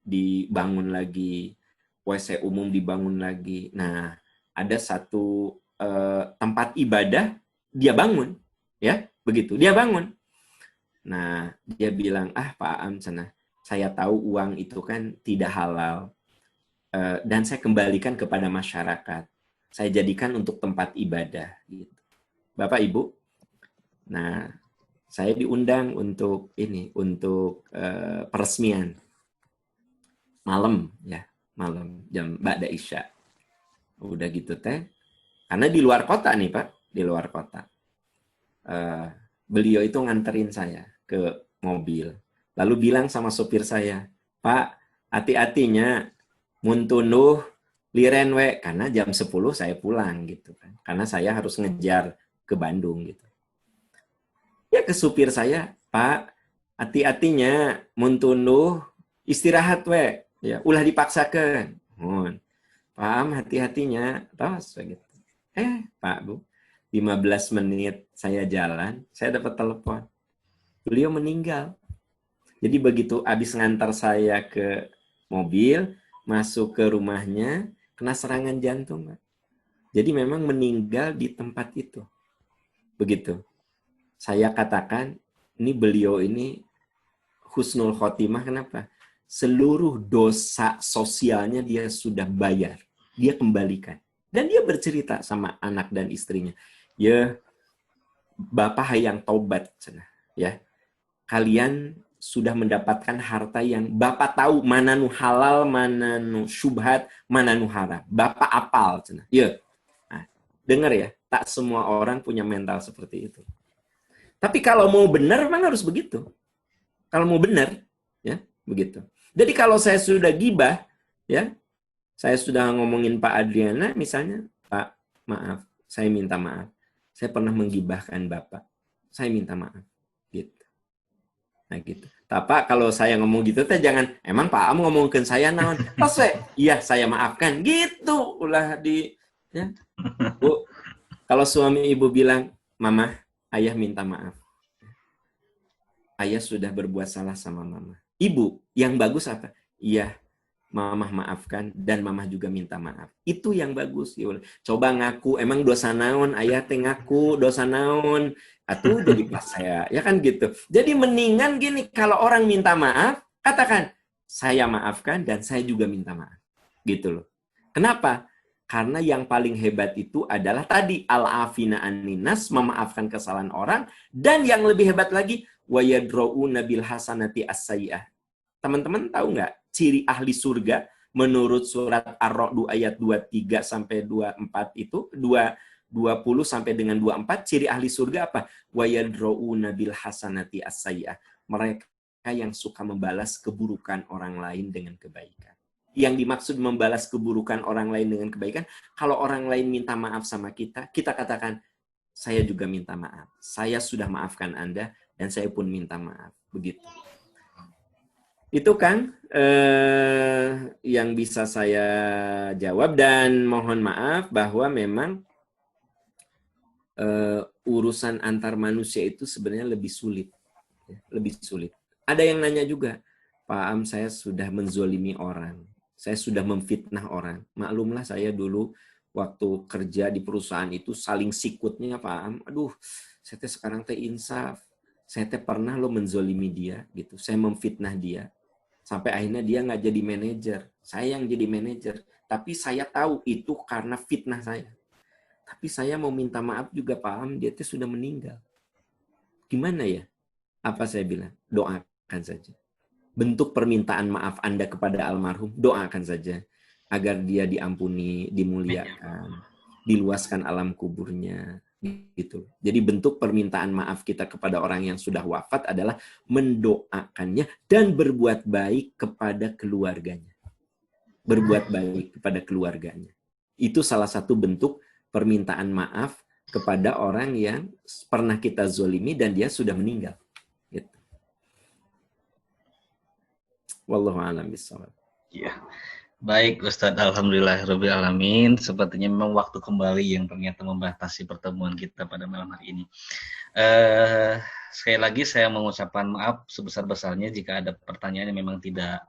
dibangun lagi, WC umum dibangun lagi. Nah, ada satu tempat ibadah dia bangun, ya begitu dia bangun. Nah dia bilang, Pak Am cenah, saya tahu uang itu kan tidak halal dan saya kembalikan kepada masyarakat, saya jadikan untuk tempat ibadah. Gitu. Bapak Ibu, nah saya diundang untuk ini, untuk peresmian malam, ya malam jam ba'da isya. Udah gitu teh, karena di luar kota nih Pak, di luar kota. Beliau itu nganterin saya ke mobil. Lalu bilang sama sopir saya, Pak, hati-hatinya, mun tunduh liren we, karena jam 10 saya pulang gitu kan. Karena saya harus ngejar ke Bandung gitu. Ya ke supir saya, Pak, hati-hatinya, mun tunduh istirahat we, ya ulah dipaksakan. Paham hati-hatinya, terus begitu. Pak Bu, 15 menit saya jalan, saya dapat telepon. Beliau meninggal. Jadi begitu habis ngantar saya ke mobil, masuk ke rumahnya, kena serangan jantung. Pak. Jadi memang meninggal di tempat itu. Begitu. Saya katakan, ini beliau ini husnul khotimah, kenapa? Seluruh dosa sosialnya dia sudah bayar. Dia kembalikan. Dan dia bercerita sama anak dan istrinya. Ya, Bapak hayang tobat. Ya, kalian sudah mendapatkan harta yang Bapak tahu mana nu halal, mana nu syubhat, mana nu haram. Bapak apal. Ya, nah, dengar ya, tak semua orang punya mental seperti itu. Tapi kalau mau benar, memang harus begitu. Kalau mau benar, ya begitu. Jadi kalau saya sudah gibah, ya, saya sudah ngomongin Pak Adriana, misalnya, Pak, maaf, saya minta maaf. Saya pernah menggibahkan Bapak. Saya minta maaf. Gitu. Nah gitu. Tapi kalau saya ngomong gitu, jangan, emang Pak Am ngomongin saya naon? Pas iya saya maafkan. Gitu. Ulah di, ya. Bu, kalau suami ibu bilang, Mama, ayah minta maaf. Ayah sudah berbuat salah sama Mama. Ibu, yang bagus apa? Iya, Mama maafkan dan Mama juga minta maaf. Itu yang bagus. Coba ngaku, emang dosa naon? Ayah teh ngaku dosa naon? Atuh jadi pas saya. Ya kan gitu. Jadi mendingan gini, kalau orang minta maaf, katakan, saya maafkan dan saya juga minta maaf. Gitu loh. Kenapa? Karena yang paling hebat itu adalah tadi, al-afina an-ninas, memaafkan kesalahan orang, dan yang lebih hebat lagi, wa yadra'una bil hasanati as-sayyi'ah. Teman-teman tahu nggak ciri ahli surga menurut surat Ar-Ra'd ayat 23 sampai 24 itu 20 sampai dengan 24 ciri ahli surga apa? Wa yadra'una bil hasanati as-sayyi'ah. Mereka yang suka membalas keburukan orang lain dengan kebaikan. Yang dimaksud membalas keburukan orang lain dengan kebaikan, kalau orang lain minta maaf sama kita, kita katakan, saya juga minta maaf. Saya sudah maafkan Anda, dan saya pun minta maaf. Begitu. Itu kan yang bisa saya jawab, dan mohon maaf bahwa memang urusan antar manusia itu sebenarnya lebih sulit. Lebih sulit. Ada yang nanya juga, Pak Am, saya sudah menzolimi orang. Saya sudah memfitnah orang. Maklumlah saya dulu waktu kerja di perusahaan itu saling sikutnya, Pak Am. Aduh, saya teh sekarang teh insaf. Saya teh pernah lo menzolimi dia gitu. Saya memfitnah dia. Sampai akhirnya dia nggak jadi manajer. Saya yang jadi manajer. Tapi saya tahu itu karena fitnah saya. Tapi saya mau minta maaf juga, Pak Am, dia tuh sudah meninggal. Gimana ya? Apa saya bilang? Doakan saja. Bentuk permintaan maaf Anda kepada almarhum, doakan saja. Agar dia diampuni, dimuliakan, diluaskan alam kuburnya. Gitu. Jadi bentuk permintaan maaf kita kepada orang yang sudah wafat adalah mendoakannya dan berbuat baik kepada keluarganya. Berbuat baik kepada keluarganya. Itu salah satu bentuk permintaan maaf kepada orang yang pernah kita zolimi dan dia sudah meninggal. Gitu. Wallahu a'lam bishawab. Ya. Baik Ustadz, alhamdulillahirrabbilalamin. Sepertinya memang waktu kembali yang ternyata membatasi pertemuan kita pada malam hari ini. Sekali lagi saya mengucapkan maaf sebesar-besarnya jika ada pertanyaan yang memang tidak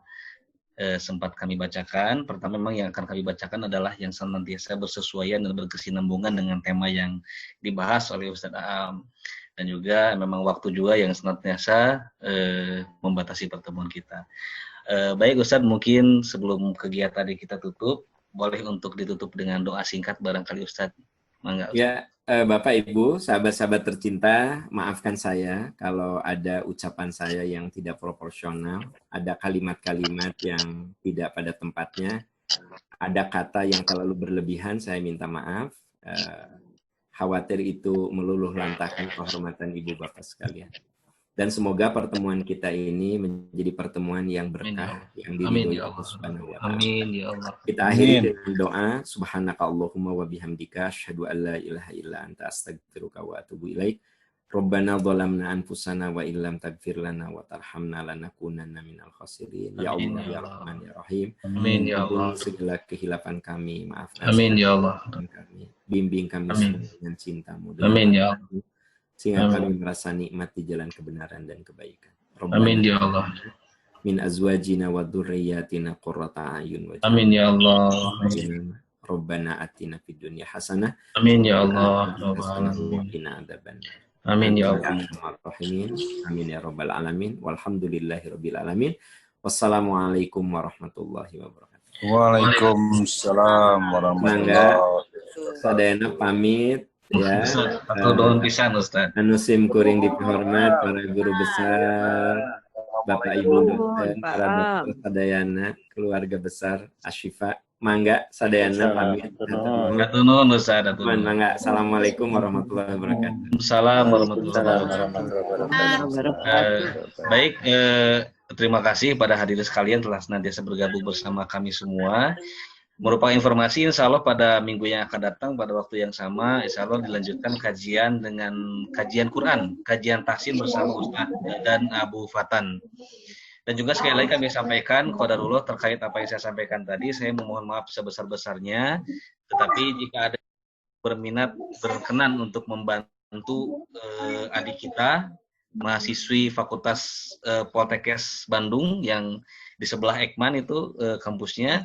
sempat kami bacakan. Pertama, memang yang akan kami bacakan adalah yang senantiasa bersesuaian dan berkesinambungan dengan tema yang dibahas oleh Ustadz Aam. Dan juga memang waktu juga yang senantiasa membatasi pertemuan kita. Baik Ustadz, mungkin sebelum kegiatan kita tutup, boleh untuk ditutup dengan doa singkat barangkali Ustadz. Mangga, Ustadz. Ya, Bapak Ibu, sahabat-sahabat tercinta, maafkan saya kalau ada ucapan saya yang tidak proporsional, ada kalimat-kalimat yang tidak pada tempatnya, ada kata yang terlalu berlebihan, saya minta maaf. Khawatir itu meluluh lantahkan kehormatan Ibu Bapak sekalian. Dan semoga pertemuan kita ini menjadi pertemuan yang berkah, yang diridhoi Allah Subhanahu wa taala. Amin ya Allah. Kita akhiri dengan doa, subhanakallahumma wa bihamdika asyhadu an la ilaha illa anta astaghfiruka wa atubu ilaik. Rabbana zalamna anfusana wa illam taghfir lana wa tarhamna lanakunanna minal khasirin. Ya Allah ya Rahman ya Rahim. Amin ya Allah. Segala kehilafan kami, maafkan Amin ya Allah. kami. Bimbing kami dengan cinta-Mu. Amin ya Allah. Sehingga kami merasa nikmat di jalan kebenaran dan kebaikan. Amin ya Allah. Min azwajina wa dzurriyyatina qurrata a'yun. Amin ya Allah. Rabbana atina fid dunya hasanah. Amin ya Allah. Amin ya Allah. Amin ya rabbal alamin. Walhamdulillahirabbil alamin. Wassalamualaikum warahmatullahi wabarakatuh. Waalaikumsalam warahmatullahi wabarakatuh. Sadayana pamit. Ya, atau daun pisan Ustaz. Anusim kuring dihormat para guru besar, Bapak Ibu dosen, para dokter sadayana, keluarga besar Ashifa. Mangga sadayana pamit. Hatunun Ustaz, hatunun. Mangga. Assalamualaikum warahmatullahi wabarakatuh. Assalamualaikum warahmatullahi wabarakatuh. Baik, terima kasih pada hadirin sekalian telah senantiasa bergabung bersama kami semua. Merupakan informasi, insya Allah pada minggu yang akan datang pada waktu yang sama, insya Allah dilanjutkan kajian dengan kajian Quran, kajian tahsin bersama Ustaz dan Abu Fatan. Dan juga sekali lagi kami sampaikan qadarullah terkait apa yang saya sampaikan tadi, saya memohon maaf sebesar-besarnya, tetapi jika ada berminat berkenan untuk membantu adik kita, mahasiswi Fakultas Poltekkes Bandung yang di sebelah Ekman itu kampusnya,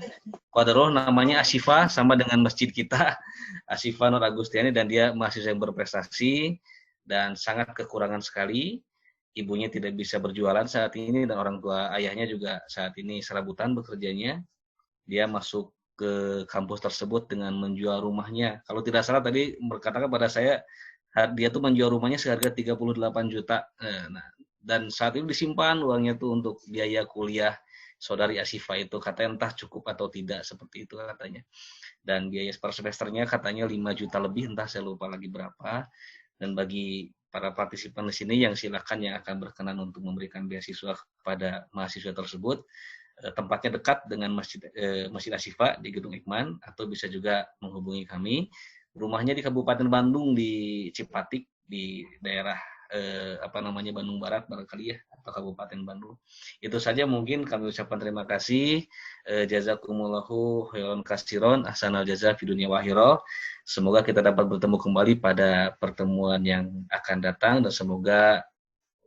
qadarullah namanya Ashifa, sama dengan masjid kita, Ashifa Nur Agustiani, dan dia mahasiswa yang berprestasi dan sangat kekurangan sekali. Ibunya tidak bisa berjualan saat ini dan orang tua ayahnya juga saat ini serabutan bekerjanya. Dia masuk ke kampus tersebut dengan menjual rumahnya. Kalau tidak salah tadi berkata kepada saya, dia tuh menjual rumahnya seharga 38 juta. Nah, dan saat itu disimpan uangnya tuh untuk biaya kuliah saudari Ashifa itu, katanya entah cukup atau tidak, seperti itu katanya. Dan biaya per semesternya katanya 5 juta lebih, entah saya lupa lagi berapa. Dan bagi para partisipan di sini yang silakan yang akan berkenan untuk memberikan beasiswa kepada mahasiswa tersebut, tempatnya dekat dengan Masjid Asyifa di Gedung Ikman, atau bisa juga menghubungi kami. Rumahnya di Kabupaten Bandung di Cipatik di daerah Bandung Barat barangkali ya, atau Kabupaten Bandung. Itu saja mungkin kami ucapkan terima kasih. Jazakumullahu khairan katsiron, ahsanal jaza fid dunya wa akhirah. Semoga kita dapat bertemu kembali pada pertemuan yang akan datang, dan semoga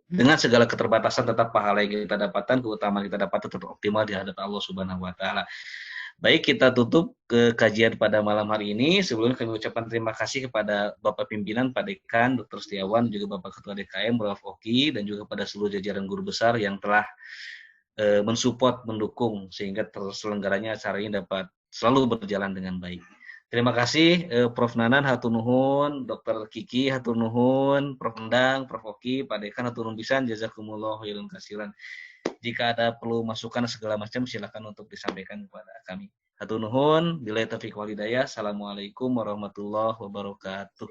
dengan segala keterbatasan tetap pahala yang kita dapatkan, keutamaan kita dapatkan tetap optimal di hadapan Allah Subhanahu wa taala. Baik, kita tutup ke kajian pada malam hari ini. Sebelumnya kami ucapkan terima kasih kepada Bapak Pimpinan, Pak Dekan, Dr. Setiawan, juga Bapak Ketua DKM, Prof. Oki, dan juga pada seluruh jajaran guru besar yang telah mensupport, mendukung, sehingga terselenggaranya acara ini dapat selalu berjalan dengan baik. Terima kasih Prof. Nanan, hatur nuhun, Dr. Kiki, hatur nuhun, Prof. Endang, Prof. Oki, Pak Dekan, hatur nuhun pisan, jazakumullah khairan katsiran. Jika ada perlu masukan segala macam, silakan untuk disampaikan kepada kami. Hatur nuhun, billahi taufiq wal hidayah. Assalamualaikum warahmatullahi wabarakatuh.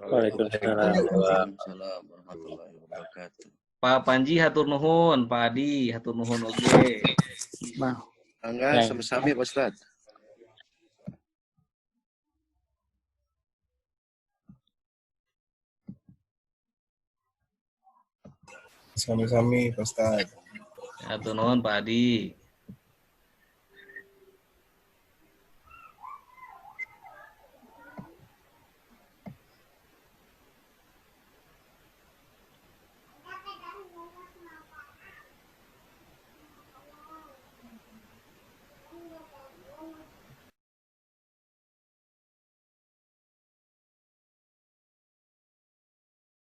Waalaikumsalam warahmatullahi wabarakatuh. Pak Panji hatur nuhun, Pak Adi hatur nuhun oge. Angga sami-sami Pak Ustaz. Sami-sami Pak Ustaz. Hatur nuhun Pak Adi.